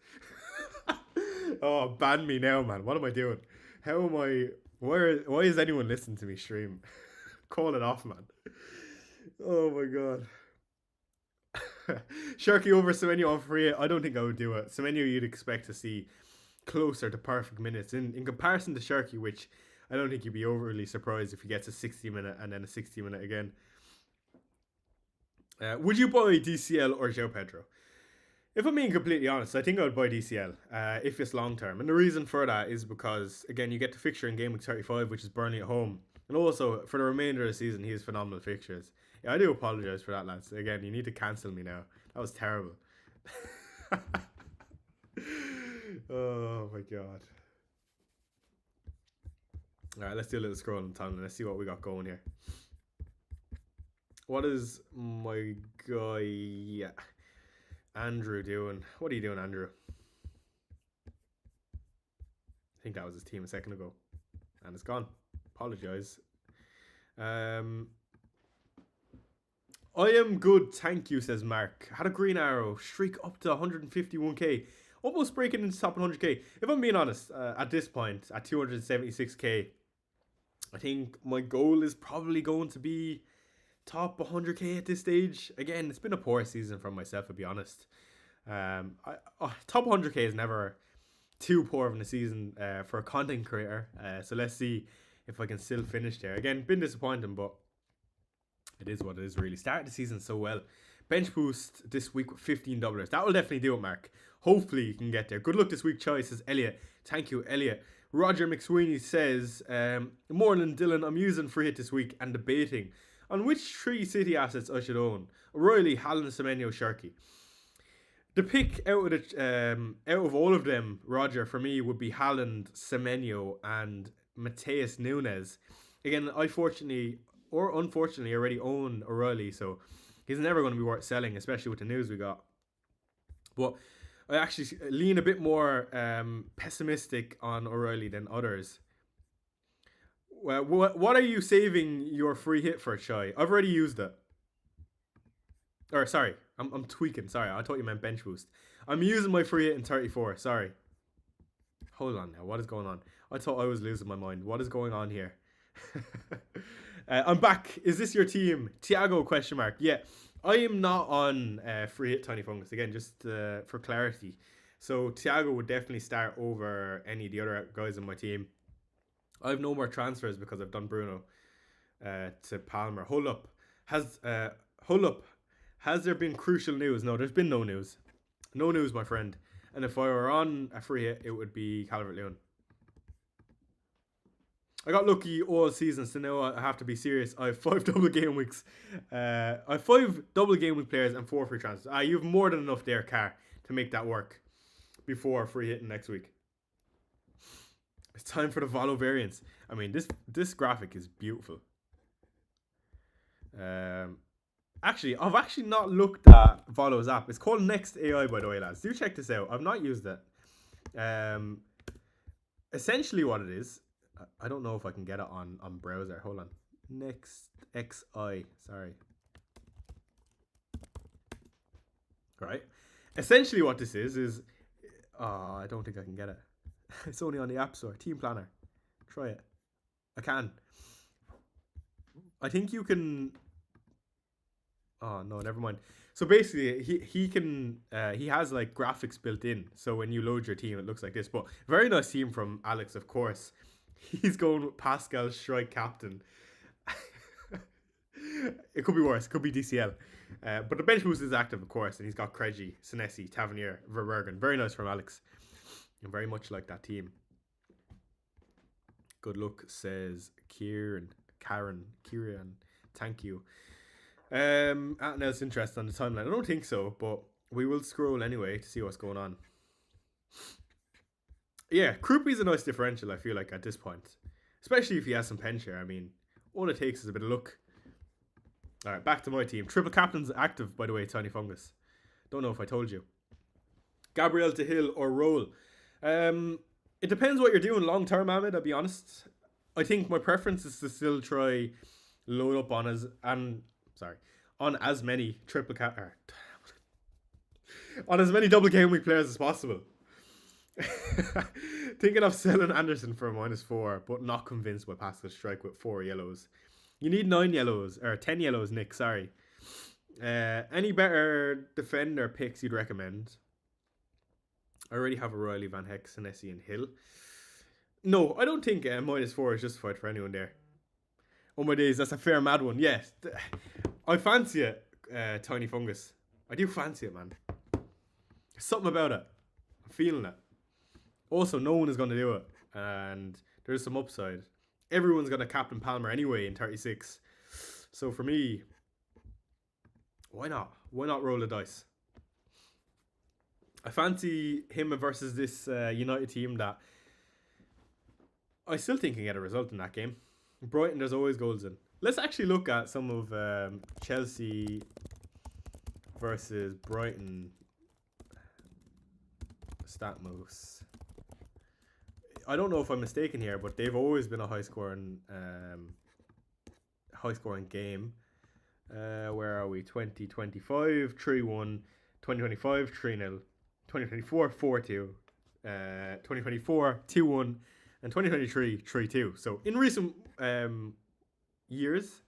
Oh, ban me now, man. What am I doing? How am I... Why is anyone listening to me stream? Call it off, man. Oh, my God. Sharky over Semenyo on free. I don't think I would do it. Semenyo you'd expect to see closer to perfect minutes. In comparison to Sharky, which I don't think you'd be overly surprised if he gets a 60-minute and then a 60-minute again. Would you buy DCL or João Pedro? If I'm being completely honest, I think I would buy DCL if it's long term. And the reason for that is because, again, you get the fixture in game week 35, which is Burnley at home. And also, for the remainder of the season, he has phenomenal fixtures. Yeah, I do apologise for that, lads. Again, you need to cancel me now. That was terrible. Oh, my God. Alright, let's do a little scrolling time. Let's see what we got going here. What is my guy Andrew doing? What are you doing, Andrew? I think that was his team a second ago. And it's gone. Apologise. I am good, thank you, says Mark. Had a green arrow, streak up to 151k. Almost breaking into top 100k. If I'm being honest, at this point, at 276k, I think my goal is probably going to be top 100k at this stage. Again, it's been a poor season from myself, to be honest. Top 100k is never too poor of a season for a content creator. So let's see if I can still finish there. Again, been disappointing, but it is what it is, really. Started the season so well. Bench boost this week with $15. That will definitely do it, Mark. Hopefully you can get there. Good luck this week, Choi, says Elliot. Thank you, Elliot. Roger McSweeney says, Morning, Dylan. I'm using free hit this week and debating on which 3 City assets I should own. O'Reilly, Haaland, Semenyo, Sharky. The pick out of all of them, Roger, for me would be Haaland, Semenyo, and Mateus Nunes. Again, I fortunately or unfortunately already own O'Reilly, so he's never going to be worth selling, especially with the news we got. But I actually lean a bit more pessimistic on O'Reilly than others. Well, what are you saving your free hit for, Shy? I've already used it. Or sorry, I'm tweaking. Sorry, I thought you meant bench boost. I'm using my free hit in 34. Sorry. Hold on now. What is going on? I thought I was losing my mind. What is going on here? I'm back. Is this your team? Thiago ? Yeah, I am not on free hit Tiny Fungus. Again, just for clarity. So Thiago would definitely start over any of the other guys on my team. I have no more transfers because I've done Bruno to Palmer. Hold up. Has there been crucial news? No, there's been no news. No news, my friend. And if I were on a free hit, it would be Calvert-Lewin. I got lucky all season, so now I have to be serious. I have 5 double game weeks. I have 5 double game week players and 4 free transfers. You have more than enough there, Car, to make that work before free hitting next week. It's time for the Volo variants. I mean, this graphic is beautiful. Actually, I've actually not looked at Volo's app. It's called Next AI, by the way, lads. Do check this out. I've not used it. Essentially what it is, I don't know if I can get it on browser. Hold on. Next XI. Sorry. Right. Essentially what this is I don't think I can get it. It's only on the App Store. Team Planner. Try it. I can. I think you can. Oh no, never mind. So basically, he has like graphics built in. So when you load your team, it looks like this. But very nice team from Alex, of course. He's going with Pascal Strike captain. It could be worse. It could be DCL. But the bench boost is active, of course, and he's got Craigie, Senesi, Tavernier, Verbergen. Very nice from Alex. And very much like that team. Good luck, says Kieran. Thank you. Anything else interesting on the timeline? I don't think so, but we will scroll anyway to see what's going on. Yeah, Krupi's a nice differential, I feel like, at this point. Especially if he has some pen share. I mean, all it takes is a bit of luck. Alright, back to my team. Triple captain's active, by the way, Tiny Fungus. Don't know if I told you. Gabriel to Hill or Roll. It depends what you're doing long term, Ahmed, I'll be honest. I think my preference is to still try load up on on as many on as many double game week players as possible. Thinking of selling Anderson for -4, but not convinced by Pascal Strike with 4 yellows. You need 9 yellows, or 10 yellows, Nick, sorry. Any better defender picks you'd recommend? I already have O'Reilly, Van Heck, Senesi, and Hill. No, I don't think -4 is justified for anyone there. Oh my days, that's a fair mad one. Yes, I fancy it, Tiny Fungus. I do fancy it, man. There's something about it. I'm feeling it. Also, no one is going to do it, and there's some upside. Everyone's going to captain Palmer anyway in 36. So for me, why not? Why not roll the dice? I fancy him versus this United team that I still think can get a result in that game. Brighton, there's always goals in. Let's actually look at some of Chelsea versus Brighton stat moves. I don't know if I'm mistaken here, but they've always been a high scoring game. Where are we? 2025 3-1, 2025 3-0, 2024 4-2, 2024 2-1, and 2023 3-2. So in recent years,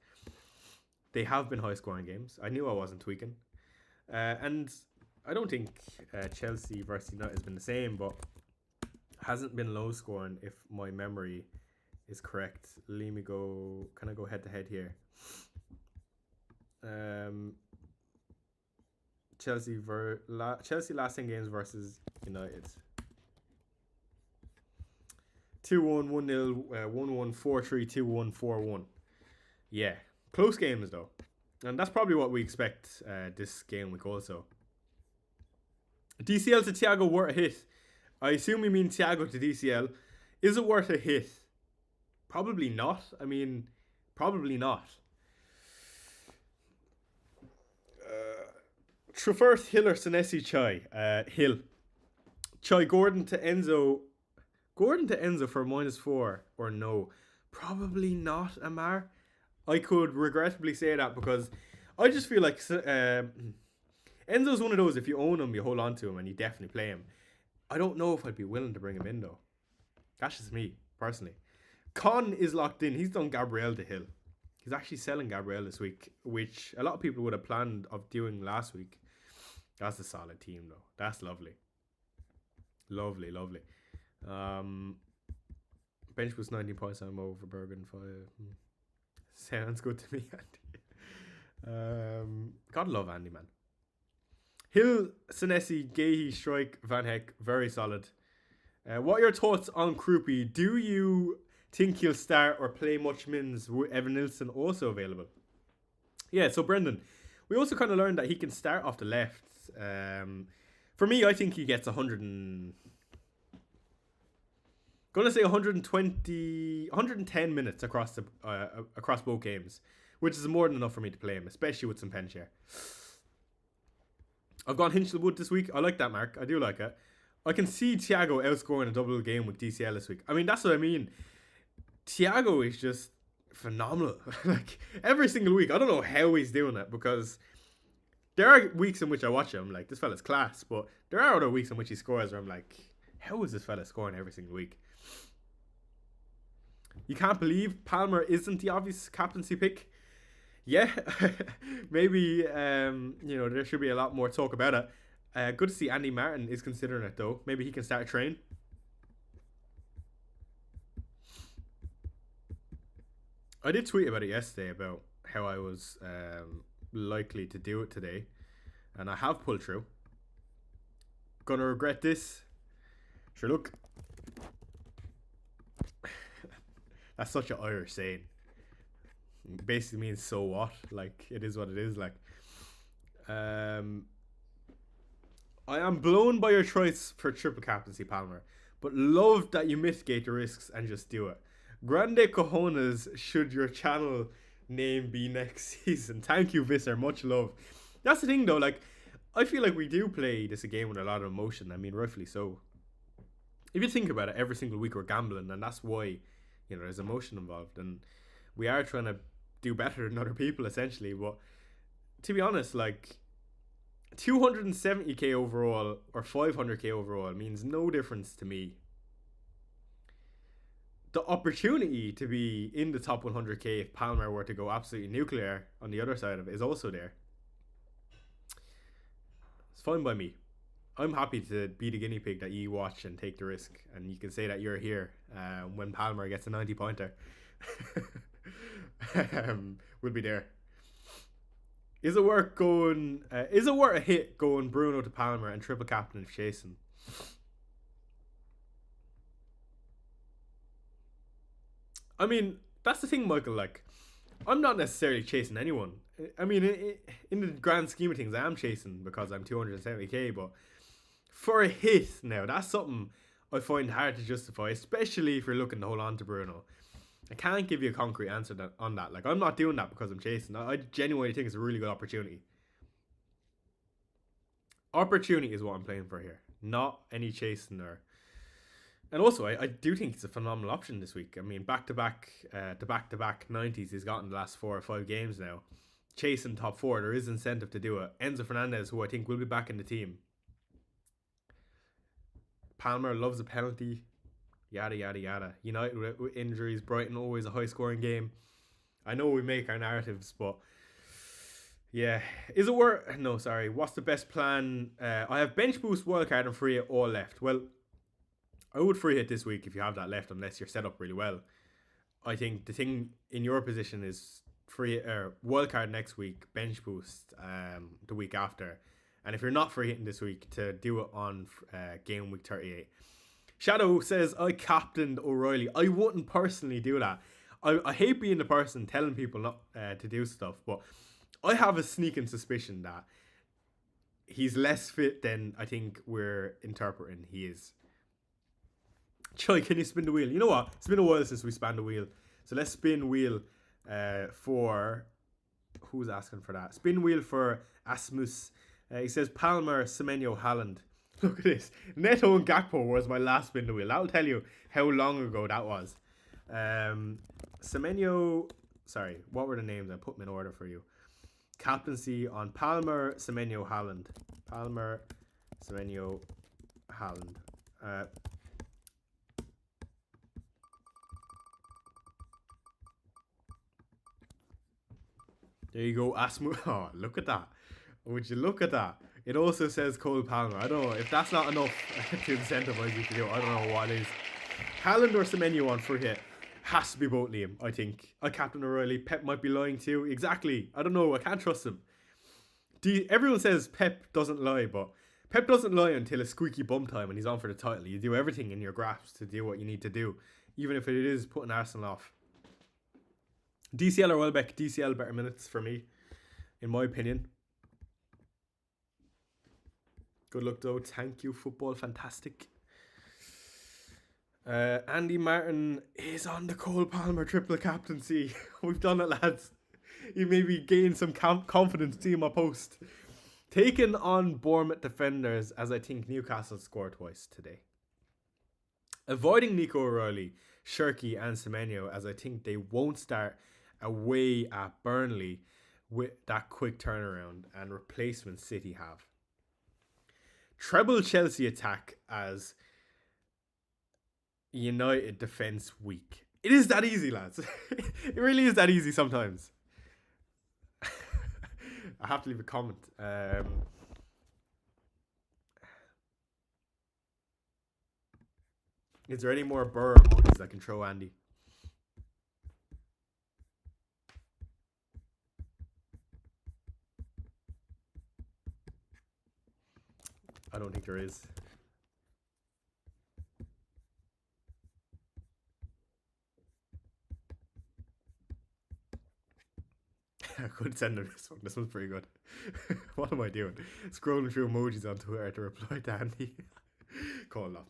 they have been high scoring games. I knew I wasn't tweaking, and I don't think Chelsea versus United has been the same, but hasn't been low scoring if my memory is correct. Let me go. Can I go head to head here? Chelsea last 10 games versus United. 2-1, 1-0, 1-1, 4-3, 2-1, 4-1. Yeah, close games though, and that's probably what we expect this game week also. DCL to Thiago worth a hit. I assume you mean Thiago to DCL. Is it worth a hit? Probably not. I mean, probably not. Traverse Hill or Senesi Chai? Hill. Chai Gordon to Enzo. Gordon to Enzo for -4 or no? Probably not, Amar. I could regrettably say that because I just feel like Enzo's one of those, if you own him, you hold on to him and you definitely play him. I don't know if I'd be willing to bring him in though. That's just me, personally. Con is locked in. He's done Gabriel to Hill. He's actually selling Gabriel this week, which a lot of people would have planned of doing last week. That's a solid team though. That's lovely. Lovely, lovely. Bench was 19 points. I'm over Bergen 5. Sounds good to me, Andy. Gotta love Andy, man. Hill, Senesi, Gahey, Strike, Van Heck, very solid. What are your thoughts on Krupi? Do you think he'll start or play much mins with Evan Nilsson also available? Yeah, so Brendan, we also kind of learned that he can start off the left. For me, I think he gets 110 minutes across both games, which is more than enough for me to play him, especially with some pen share. I've gone Hinchelwood this week. I like that, Mark. I do like it. I can see Thiago outscoring a double game with DCL this week. I mean, that's what I mean. Thiago is just phenomenal. Like, every single week. I don't know how he's doing it, because there are weeks in which I watch him, like, this fella's class, but there are other weeks in which he scores where I'm like, how is this fella scoring every single week? You can't believe Palmer isn't the obvious captaincy pick. Yeah, maybe, there should be a lot more talk about it. Good to see Andy Martin is considering it, though. Maybe he can start a train. I did tweet about it yesterday, about how I was likely to do it today. And I have pulled through. Gonna regret this. Sure, look. That's such an Irish saying. Basically means so what, like, it is what it is. Like, I am blown by your choice for triple captaincy, Palmer, but love that you mitigate the risks and just do it. Grande cojones should your channel name be next season. Thank you, Visser, much love. That's the thing though, like, I feel like we do play this a game with a lot of emotion. I mean, rightfully so. If you think about it, every single week we're gambling, and that's why, there's emotion involved, and we are trying to do better than other people, essentially. But to be honest, like 270k overall or 500k overall means no difference to me. The opportunity to be in the top 100k if Palmer were to go absolutely nuclear on the other side of it is also there. It's fine by me. I'm happy to be the guinea pig that you watch and take the risk, and you can say that you're here when Palmer gets a 90 pointer. We'll be there. Is it worth going? Is it worth a hit going Bruno to Palmer and triple captain if chasing? I mean, that's the thing, Michael. Like, I'm not necessarily chasing anyone. I mean, in the grand scheme of things, I am chasing because I'm 270k. But for a hit now, that's something I find hard to justify, especially if you're looking to hold on to Bruno. I can't give you a concrete answer on that. Like, I'm not doing that because I'm chasing. I genuinely think it's a really good opportunity. Opportunity is what I'm playing for here, not any chasing or. And also, I do think it's a phenomenal option this week. I mean, back-to-back 90s he's gotten the last 4 or 5 games now. Chasing top 4, there is incentive to do it. Enzo Fernandez, who I think will be back in the team. Palmer loves a penalty. Yada, yada, yada. United with injuries. Brighton always a high-scoring game. I know we make our narratives, but yeah. Is it worth... No, sorry. What's the best plan? I have bench boost, wildcard, and free it all left. Well, I would free hit this week if you have that left, unless you're set up really well. I think the thing in your position is free wildcard next week, bench boost the week after, and if you're not free hitting this week, to do it on game week 38. Shadow says I captained O'Reilly. I wouldn't personally do that. I hate being the person telling people not to do stuff, but I have a sneaking suspicion that he's less fit than I think we're interpreting he is. Choi, can you spin the wheel? You know what? It's been a while since we spun the wheel. So let's spin wheel for... Who's asking for that? Spin wheel for Asmus. He says Palmer, Semenyo, Haaland. Look at this. Neto and Gakpo was my last spin the wheel. That'll tell you how long ago that was. Semenyo... Sorry, what were the names? I put them in order for you. Captaincy on Palmer, Semenyo, Haaland. Palmer, Semenyo, Haaland. There you go, Asmu. Oh, look at that. Would you look at that? It also says Cole Palmer. I don't know. If that's not enough to incentivize you to do it, I don't know what it is. Haaland or Semenyo on free hit? Has to be both Liam, I think. I Captain O'Reilly. Pep might be lying too. Exactly. I don't know. I can't trust him. Everyone says Pep doesn't lie, but Pep doesn't lie until it's squeaky bum time and he's on for the title. You do everything in your grasp to do what you need to do, even if it is putting Arsenal off. DCL or Welbeck? DCL better minutes for me, in my opinion. Good luck though. Thank you, football fantastic. Andy Martin is on the Cole Palmer triple captaincy. We've done it, lads. You maybe gained some confidence to my post. Taken on Bournemouth defenders, as I think Newcastle scored twice today. Avoiding Nico O'Reilly, Sharky and Semenyo, as I think they won't start away at Burnley with that quick turnaround and replacement City have. Treble Chelsea attack as United defense weak. It is that easy, lads. It really is that easy sometimes. I have to leave a comment. Is there any more burr emojis I can throw Andy? I don't think there is. I could send him this one. This one's pretty good. What am I doing? Scrolling through emojis on Twitter to reply to Andy. Call it off,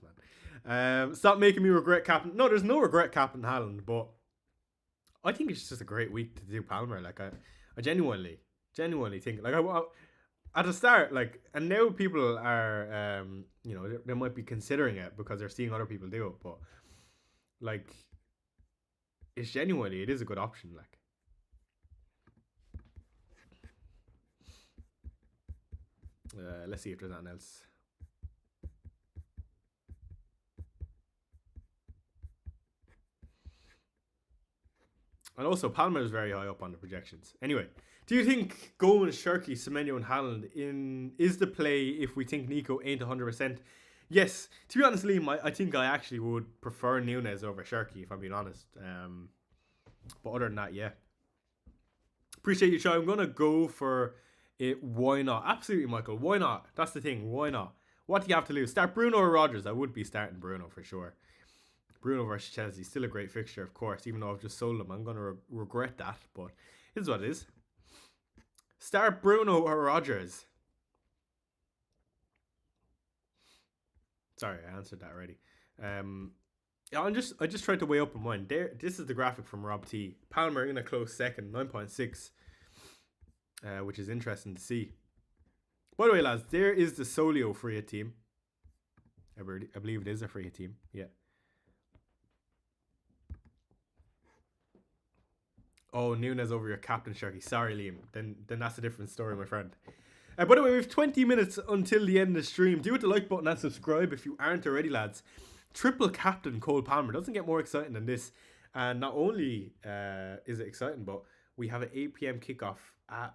man. Stop making me regret captain. No, there's no regret captain Haaland, but I think it's just a great week to do Palmer. Like I genuinely think like I at the start, like, and now people are, they might be considering it because they're seeing other people do it, but like, it is a good option. Like, Let's see if there's anything else. And also, Palmer is very high up on the projections. Anyway, do you think going with Sharky, Semenyo, and Haaland is the play if we think Nico ain't 100%? Yes. To be honest, Liam, I think I actually would prefer Nunes over Sharky, if I'm being honest. But other than that, yeah. Appreciate you, Sean. I'm going to go for it. Why not? Absolutely, Michael. Why not? That's the thing. Why not? What do you have to lose? Start Bruno or Rodgers? I would be starting Bruno for sure. Bruno versus Chelsea, still a great fixture, of course, even though I've just sold him. I'm going to regret that, but it is what it is. Start Bruno or Rodgers? Sorry, I answered that already. Yeah, I just tried to weigh up in mind. This is the graphic from Rob T. Palmer in a close second, 9.6, which is interesting to see. By the way, lads, there is the Solio free hit team. I believe it is a free hit team. Yeah. Oh, Nunes over your captain, Sharky. Sorry, Liam. Then that's a different story, my friend. By the way, we have 20 minutes until the end of the stream. Do hit the like button and subscribe if you aren't already, lads. Triple captain Cole Palmer. Doesn't get more exciting than this. And not only is it exciting, but we have an 8 p.m. kickoff at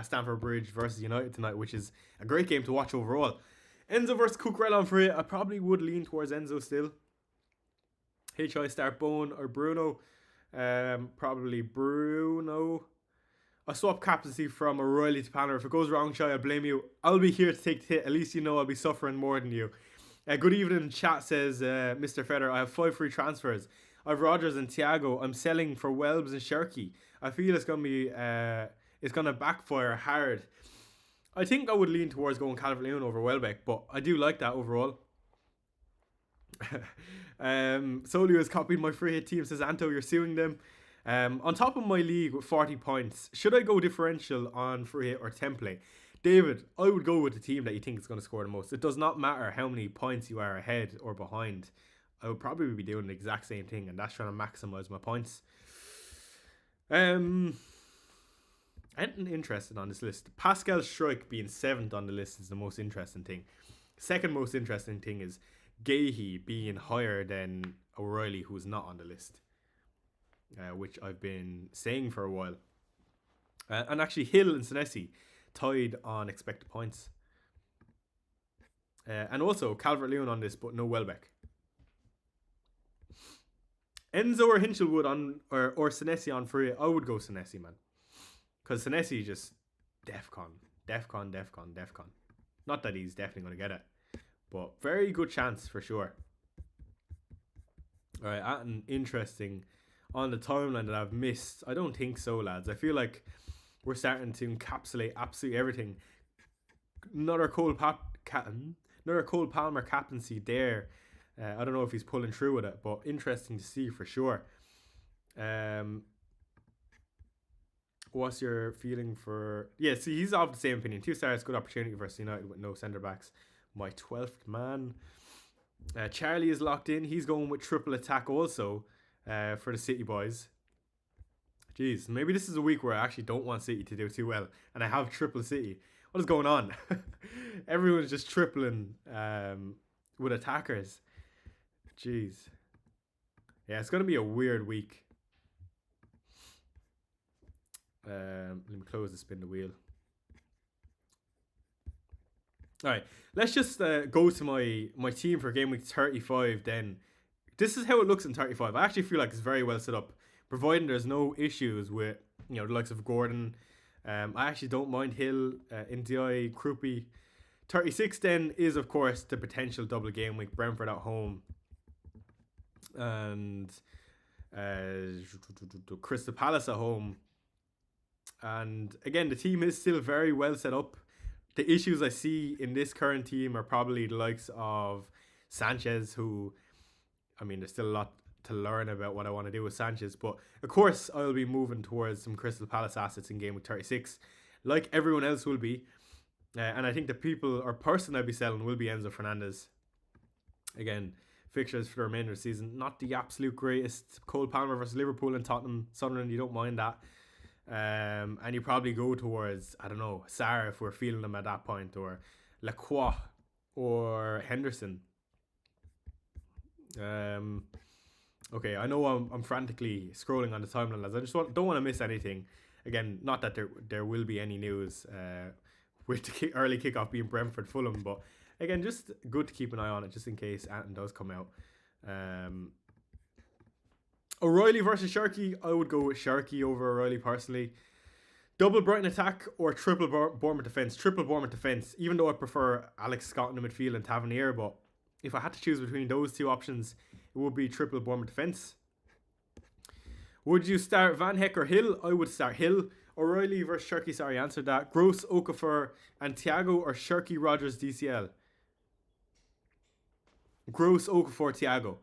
Stamford Bridge versus United tonight, which is a great game to watch overall. Enzo versus Cucurella for it. I probably would lean towards Enzo still. HI start Bone or Bruno. Probably Bruno. I swap captaincy from O'Reilly to Palmer. If it goes wrong, Shy, I'll blame you. I'll be here to take the hit. At least you know I'll be suffering more than you. Good evening, chat, says Mr. Feder. I have 5 free transfers. I have Rodgers and Thiago. I'm selling for Welbs and Sharky. I feel it's gonna backfire hard. I think I would lean towards going Calvert-Lewin over Welbeck, but I do like that overall. Solio has copied my free hit team, says Anto, you're suing them. On top of my league with 40 points, should I go differential on free hit or template? David, I would go with the team that you think is going to score the most. It does not matter how many points you are ahead or behind. I would probably be doing the exact same thing, and that's trying to maximize my points. Anything interesting on this list? Pascal Strike being 7th on the list is the most interesting thing. Second most interesting thing is Gahey being higher than O'Reilly, who's not on the list, which I've been saying for a while. And actually, Hill and Senesi tied on expected points. And also, Calvert-Lewin on this, but no Welbeck. Enzo or Hinchelwood on, or Senesi on free. I would go Senesi, man. Because Senesi just defcon. Not that he's definitely going to get it, but very good chance for sure. Alright, and interesting on the timeline that I've missed. I don't think so, lads. I feel like we're starting to encapsulate absolutely everything. Another Cole Palmer captaincy there. I don't know if he's pulling through with it, but interesting to see for sure. What's your feeling for... Yeah, see, he's of the same opinion. 2 stars, good opportunity versus United with no centre-backs. My 12th man. Charlie is locked in. He's going with triple attack also for the City boys. Jeez, maybe this is a week where I actually don't want City to do too well. And I have triple City. What is going on? Everyone's just tripling with attackers. Jeez. Yeah, it's going to be a weird week. Let me close the spin the wheel. Alright, let's just go to my team for game week 35 then. This is how it looks in 35. I actually feel like it's very well set up, providing there's no issues with, you know, the likes of Gordon. I actually don't mind Hill, Ndiaye, Krupi. 36 then is, of course, the potential double game week. Brentford at home. And Crystal Palace at home. And again, the team is still very well set up. The issues I see in this current team are probably the likes of Sanchez, who, I mean, there's still a lot to learn about what I want to do with Sanchez. But, of course, I'll be moving towards some Crystal Palace assets in game week 36, like everyone else will be. And I think the people or person I'll be selling will be Enzo Fernandez. Again, fixtures for the remainder of the season, not the absolute greatest. Cole Palmer versus Liverpool and Tottenham. Sunderland, you don't mind that. And you probably go towards, I don't know, Sarr if we're feeling them at that point, or Lacroix, or Henderson. Okay, I know I'm frantically scrolling on the timeline, lads. I just don't want to miss anything. Again, not that there will be any news with the early kickoff being Brentford Fulham, but again, just good to keep an eye on it just in case anything does come out. O'Reilly versus Sharky. I would go with Sharky over O'Reilly personally. Double Brighton attack or triple Bournemouth defence? Triple Bournemouth defence, even though I prefer Alex Scott in the midfield and Tavernier, but if I had to choose between those two options, it would be triple Bournemouth defence. Would you start Van Heck or Hill? I would start Hill. O'Reilly versus Sharky, sorry, answered that. Gross, Okafor, and Thiago or Sharky, Rogers, DCL? Gross, Okafor, Thiago.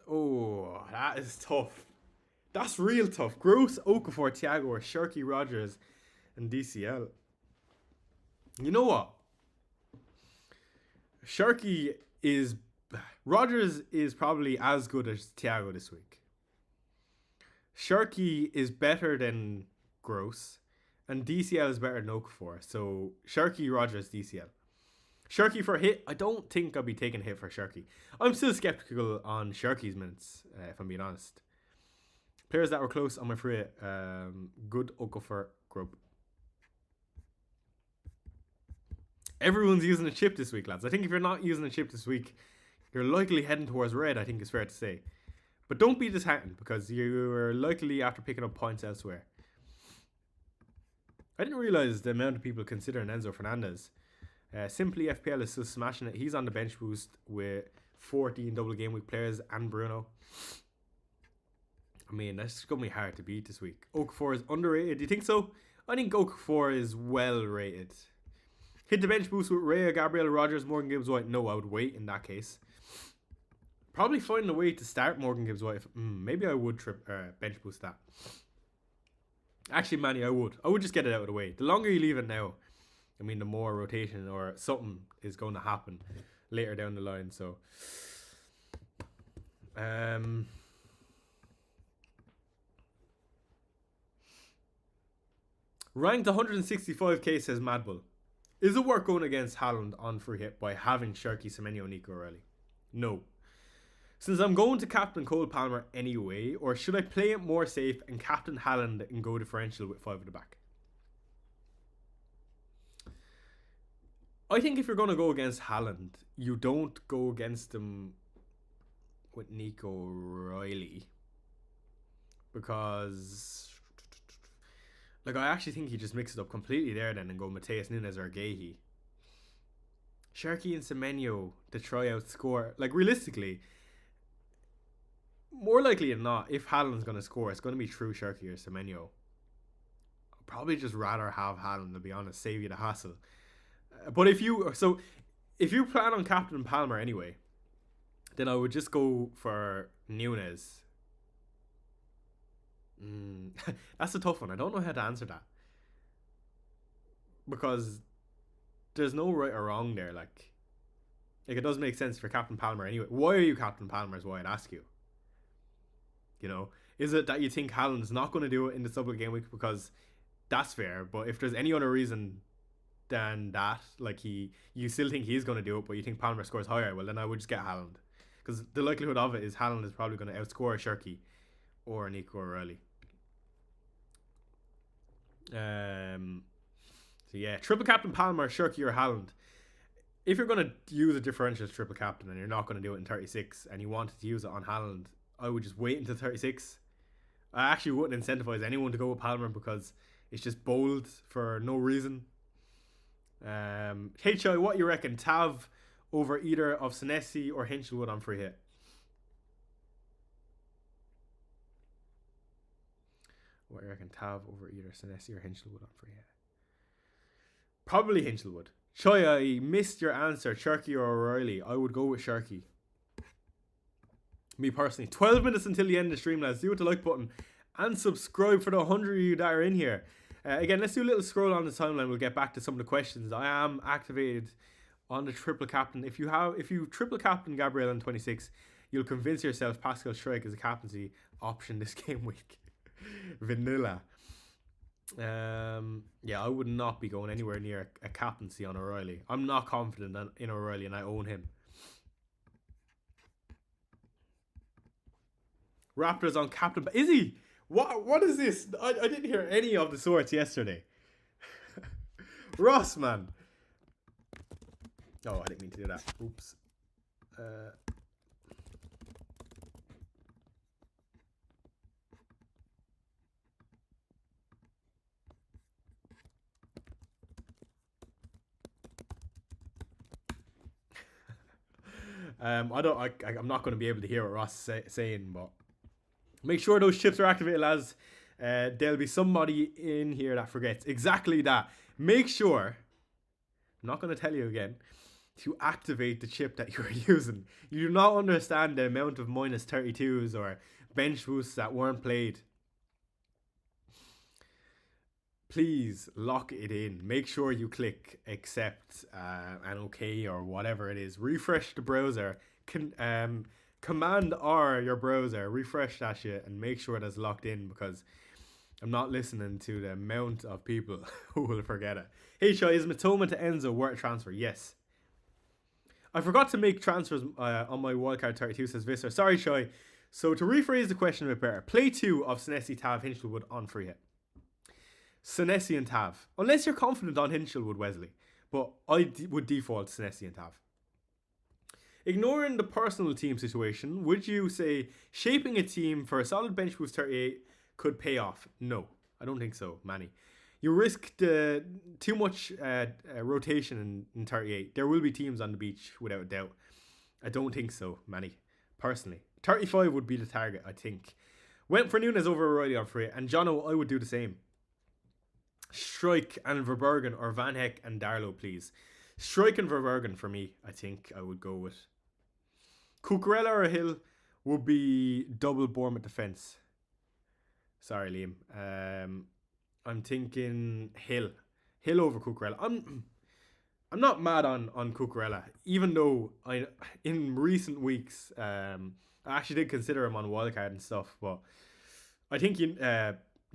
Oh, that is tough. That's real tough. Gross, Okafor, Thiago, or Sharky, Rogers, and DCL. You know what? Rogers is probably as good as Thiago this week. Sharky is better than Gross, and DCL is better than Okafor. So Sharky, Rogers, DCL. Sharky for a hit. I don't think I'll be taking a hit for Sharky. I'm still skeptical on Sharky's minutes, if I'm being honest. Players that were close on my free hit. Good Okafor, Grub. Everyone's using a chip this week, lads. I think if you're not using a chip this week, you're likely heading towards red, I think it's fair to say. But don't be disheartened, because you're likely after picking up points elsewhere. I didn't realise the amount of people considering Enzo Fernandez. Simply FPL is still smashing it. He's on the bench boost with 14 double game week players and Bruno. I mean, that's going to be hard to beat this week. Okafor is underrated. Do you think so? I think Okafor is well rated. Hit the bench boost with Raya, Gabriel, Rogers, Morgan Gibbs-White. No, I would wait in that case. Probably find a way to start Morgan Gibbs-White. Maybe I would bench boost that. Actually, Manny, I would. I would just get it out of the way. The longer you leave it now, I mean, the more rotation or something is going to happen later down the line. So, ranked 165k, says Madbull. Is it worth going against Haaland on free hit by having Sharky, Semenyo, Nico O'Reilly? No. Since I'm going to captain Cole Palmer anyway, or should I play it more safe and captain Haaland and go differential with 5 at the back? I think if you're going to go against Haaland, you don't go against him with Nico O'Reilly. Because, like, I actually think he just mixes it up completely there then and go Mateus Nunes or Gehi. Sharky and Semenyo to try out score. Like, realistically, more likely than not, if Haaland's going to score, it's going to be through Sharky or Semenyo. I'd probably just rather have Haaland, to be honest, save you the hassle. But if you plan on captain Palmer anyway, then I would just go for Nunes. That's a tough one. I don't know how to answer that, because there's no right or wrong there. Like it does make sense for captain Palmer anyway. Why are you captain Palmer is why I'd ask you. You know, is it that you think Haaland's not going to do it in the double game week? Because that's fair. But if there's any other reason than that, like you still think he's going to do it, but you think Palmer scores higher, well then I would just get Haaland, because the likelihood of it is Haaland is probably going to outscore Sharky or Nico O'Reilly. So yeah, triple captain Palmer, Sharky or Haaland. If you're going to use a differential as triple captain and you're not going to do it in 36 and you wanted to use it on Haaland, I would just wait until 36. I actually wouldn't incentivize anyone to go with Palmer because it's just bold for no reason. HI, what you reckon? Tav over either of Senesi or Hinchelwood on free hit? What you reckon? Tav over either Senesi or Hinchelwood on free hit? Probably Hinchelwood. Choi, I missed your answer. Sharky or O'Reilly? I would go with Sharky. Me personally. 12 minutes until the end of the stream, lads. Do hit the like button and subscribe for the 100 of you that are in here. Again, let's do a little scroll on the timeline. We'll get back to some of the questions. I am activated on the triple captain. If you triple captain Gabriel in 26, you'll convince yourself Pascal Strike is a captaincy option this game week. Vanilla. Yeah, I would not be going anywhere near a captaincy on O'Reilly. I'm not confident in O'Reilly, and I own him. Raptors on captain. Is he? What is this? I didn't hear any of the sorts yesterday. Ross, man. Oh, I didn't mean to do that. Oops. I'm not going to be able to hear what Ross is saying, but make sure those chips are activated, lads. There'll be somebody in here that forgets exactly that. Make sure, I'm not going to tell you again, to activate the chip that you're using. You do not understand the amount of minus 32s or bench boosts that weren't played. Please lock it in. Make sure you click accept and OK or whatever it is. Refresh the browser. Command R your browser. Refresh that shit and make sure that's locked in, because I'm not listening to the amount of people who will forget it. Hey, Shai, is Matoma to Enzo worth a transfer? Yes. I forgot to make transfers on my wildcard 32, says Visser. Sorry, Shai. So to rephrase the question a bit better, play 2 of Senesi, Tav, Hinchelwood on free hit. Senesi and Tav. Unless you're confident on Hinchelwood, Wesley. But I would default Senesi and Tav. Ignoring the personal team situation, would you say shaping a team for a solid bench boost 38 could pay off? No, I don't think so, Manny. You risk too much rotation in 38. There will be teams on the beach, without a doubt. I don't think so, Manny. Personally. 35 would be the target, I think. Went for Nunes over O'Reilly on free, and Jono, I would do the same. Strike and Verbergen, or Van Heck and Darlow, please. Strike and Verbergen for me, I think I would go with. Cucurella or Hill would be double Bournemouth defence. Sorry, Liam. I'm thinking Hill. Hill over Cucurella. I'm not mad on Cucurella, even though in recent weeks I actually did consider him on wildcard and stuff, but I think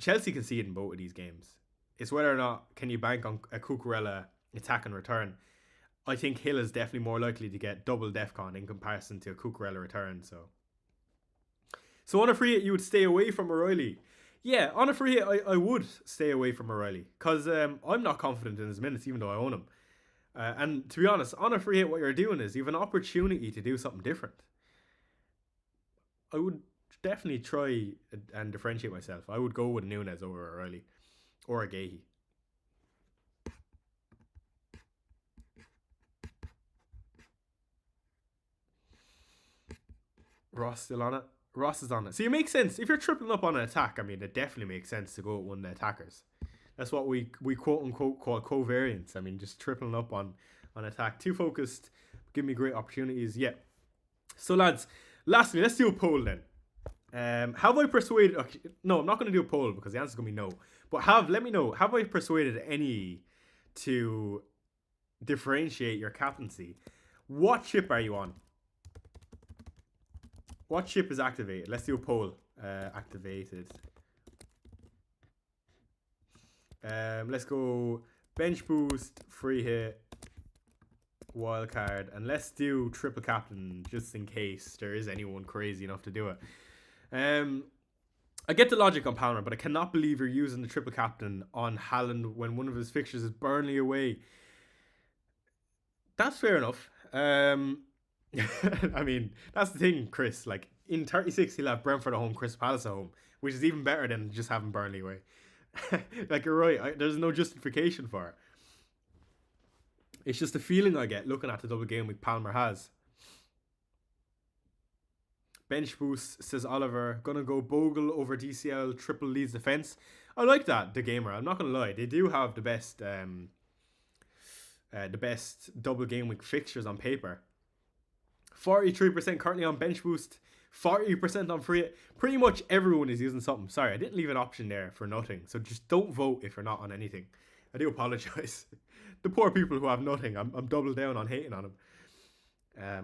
Chelsea concede in both of these games. It's whether or not can you bank on a Cucurella attack and return. I think Hill is definitely more likely to get double DEFCON in comparison to a Cucurella return. So on a free hit, you would stay away from O'Reilly. Yeah, on a free hit, I would stay away from O'Reilly, because I'm not confident in his minutes, even though I own him. And to be honest, on a free hit, what you're doing is you have an opportunity to do something different. I would definitely try and differentiate myself. I would go with Nunes over O'Reilly. Or a Gahey. Ross still on it? Ross is on it. So it makes sense. If you're tripling up on an attack, I mean, it definitely makes sense to go with one of the attackers. That's what we quote unquote call covariance. I mean, just tripling up on attack. Too focused. Give me great opportunities. Yeah. So lads, lastly, let's do a poll then. Have I persuaded... Okay, no, I'm not going to do a poll because the answer is going to be no. But let me know, have I persuaded any to differentiate your captaincy? What chip are you on? What chip is activated? Let's do a poll. Activated. Let's go bench boost, free hit, wildcard, and let's do triple captain just in case there is anyone crazy enough to do it. I get the logic on Palmer, but I cannot believe you're using the triple captain on Haaland when one of his fixtures is Burnley away. That's fair enough. I mean, that's the thing, Chris. Like, in 36, he'll have Brentford at home, Crystal Palace at home, which is even better than just having Burnley away. Like, you're right. There's no justification for it. It's just the feeling I get looking at the double game week Palmer has. Bench boost, says Oliver. Gonna go Bogle over DCL, triple Leeds defense. I like that, the gamer. I'm not gonna lie. They do have the best double game week fixtures on paper. 43% currently on bench boost, 40% on free hit. Pretty much everyone is using something. Sorry, I didn't leave an option there for nothing. So just don't vote if you're not on anything. I do apologise. The poor people who have nothing, I'm double down on hating on them.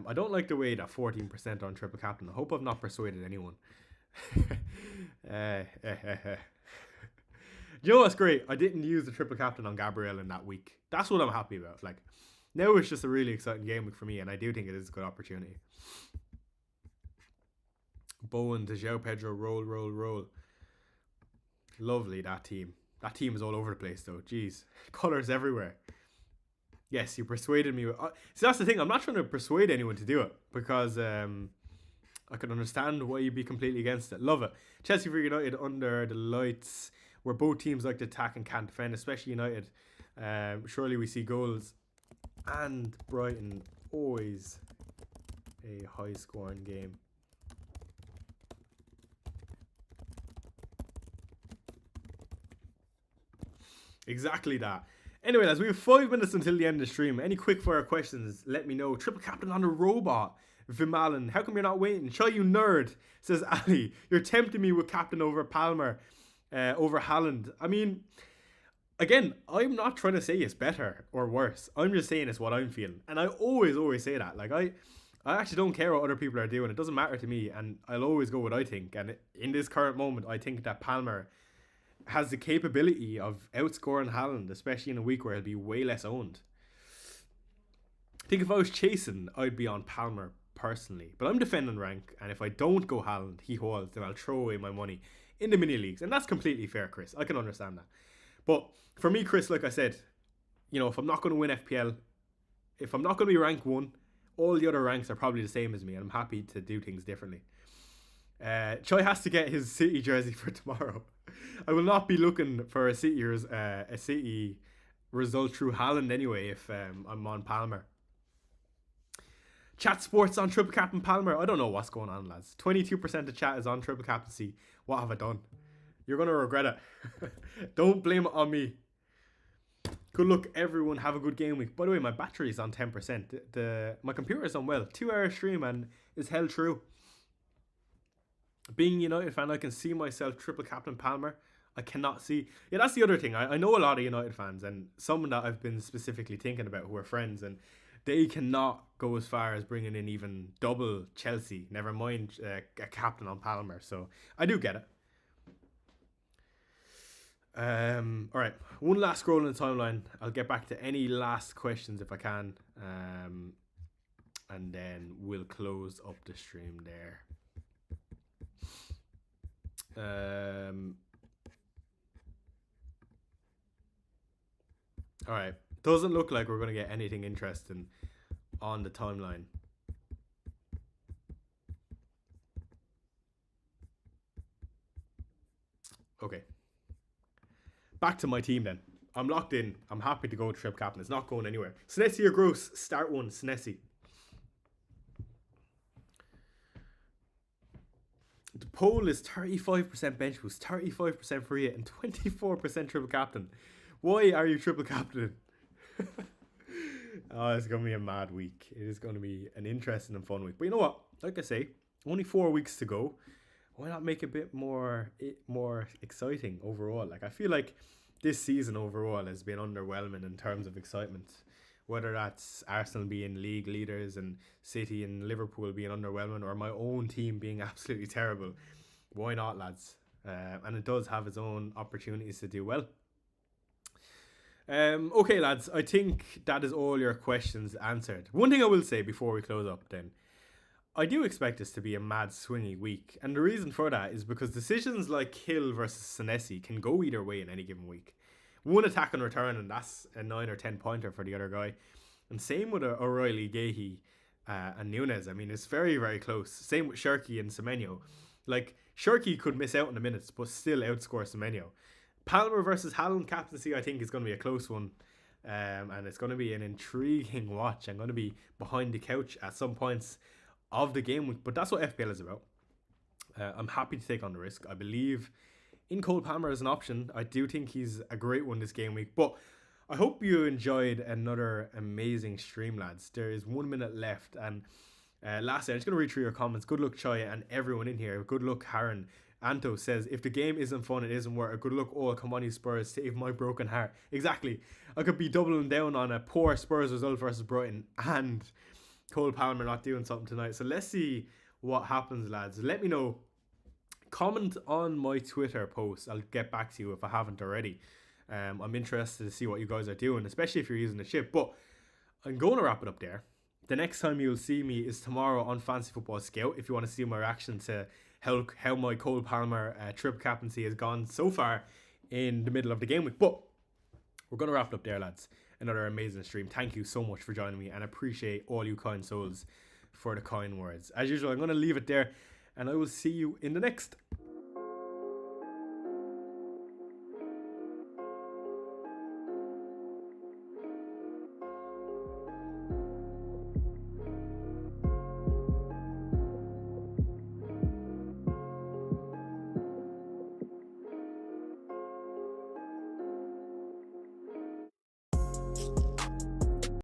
I don't like the way that 14% on triple captain. I hope I've not persuaded anyone. Do you know what's great? I didn't use the triple captain on Gabriel in that week. That's what I'm happy about. Like, now it's just a really exciting game week for me, and I do think it is a good opportunity. Bowen to João Pedro, roll. Lovely, that team. That team is all over the place, though. Jeez. Colours everywhere. Yes, you persuaded me. See, that's the thing. I'm not trying to persuade anyone to do it, because I can understand why you'd be completely against it. Love it. Chelsea v United under the lights, where both teams like to attack and can't defend, especially United. Surely we see goals. And Brighton, always a high-scoring game. Exactly that. Anyway, lads, we have 5 minutes until the end of the stream. Any quick fire questions, let me know. Triple captain on a robot. Vimalan, how come you're not waiting? Show you nerd, says Ali. You're tempting me with captain over Palmer, over Haaland. I mean, again, I'm not trying to say it's better or worse. I'm just saying it's what I'm feeling. And I always say that. Like, I actually don't care what other people are doing. It doesn't matter to me. And I'll always go what I think. And in this current moment, I think that Palmer has the capability of outscoring Haaland, especially in a week where he'll be way less owned. I think if I was chasing, I'd be on Palmer personally. But I'm defending rank, and if I don't go Haaland, he holds, then I'll throw away my money in the mini leagues. And that's completely fair, Chris. I can understand that. But for me, Chris, like I said, you know, if I'm not going to win FPL, if I'm not going to be rank 1, all the other ranks are probably the same as me, and I'm happy to do things differently. Choi has to get his City jersey for tomorrow. I will not be looking for a City result through Haaland anyway if I'm on Palmer. Chat Sports on triple captain Palmer. I don't know what's going on, lads. 22% of chat is on triple captaincy. What have I done? You're going to regret it. Don't blame it on me. Good luck, everyone. Have a good game week. By the way, my battery is on 10%. My computer is on 2-hour stream and is held true. Being a United fan, I can see myself triple captain Palmer. I cannot see. Yeah, that's the other thing. I know a lot of United fans, and some that I've been specifically thinking about who are friends, and they cannot go as far as bringing in even double Chelsea. Never mind a captain on Palmer. So I do get it. All right, one last scroll in the timeline. I'll get back to any last questions if I can, and then we'll close up the stream there. All right, doesn't look like we're going to get anything interesting on the timeline. Okay, back to my team then. I'm locked in. I'm happy to go trip captain. It's not going anywhere. Senesi or Gross? Start one. Senesi. The poll is 35% bench boost, 35% free hit, and 24% triple captain. Why are you triple captain? Oh, it's going to be a mad week. It is going to be an interesting and fun week. But you know what? Like I say, only 4 weeks to go. Why not make it a bit more exciting overall? Like, I feel like this season overall has been underwhelming in terms of excitement. Whether that's Arsenal being league leaders and City and Liverpool being underwhelming, or my own team being absolutely terrible. Why not, lads? And it does have its own opportunities to do well. Okay, lads, I think that is all your questions answered. One thing I will say before we close up then. I do expect this to be a mad swingy week. And the reason for that is because decisions like Hill versus Senesi can go either way in any given week. One attack and return, and that's a 9 or 10 pointer for the other guy. And same with O'Reilly, Gahey, and Nunes. I mean, it's very, very close. Same with Sharky and Semenyo. Like, Sharky could miss out in the minutes, but still outscore Semenyo. Palmer versus Haaland captaincy, I think, is going to be a close one. And it's going to be an intriguing watch. I'm going to be behind the couch at some points of the game week. But that's what FPL is about. I'm happy to take on the risk. I believe in Cole Palmer as an option. I do think he's a great one this game week. But I hope you enjoyed another amazing stream, lads. There is 1 minute left. And lastly, I'm just going to read through your comments. Good luck, Chaya, and everyone in here. Good luck, Haran. Anto says, if the game isn't fun, it isn't worth it. Good luck, all. Come on, you Spurs. Save my broken heart. Exactly. I could be doubling down on a poor Spurs result versus Brighton and Cole Palmer not doing something tonight. So let's see what happens, lads. Let me know comment on my Twitter post. I'll get back to you if I haven't already. I'm interested to see what you guys are doing, especially if you're using the chip. But I'm going to wrap it up there. The next time you'll see me is tomorrow on Fantasy Football Scout. If you want to see my reaction to how my Cole Palmer trip captaincy has gone so far in the middle of the game week. But we're going to wrap it up there, lads. Another amazing stream. Thank you so much for joining me, and I appreciate all you kind souls for the kind words. As usual, I'm going to leave it there, and I will see you in the next.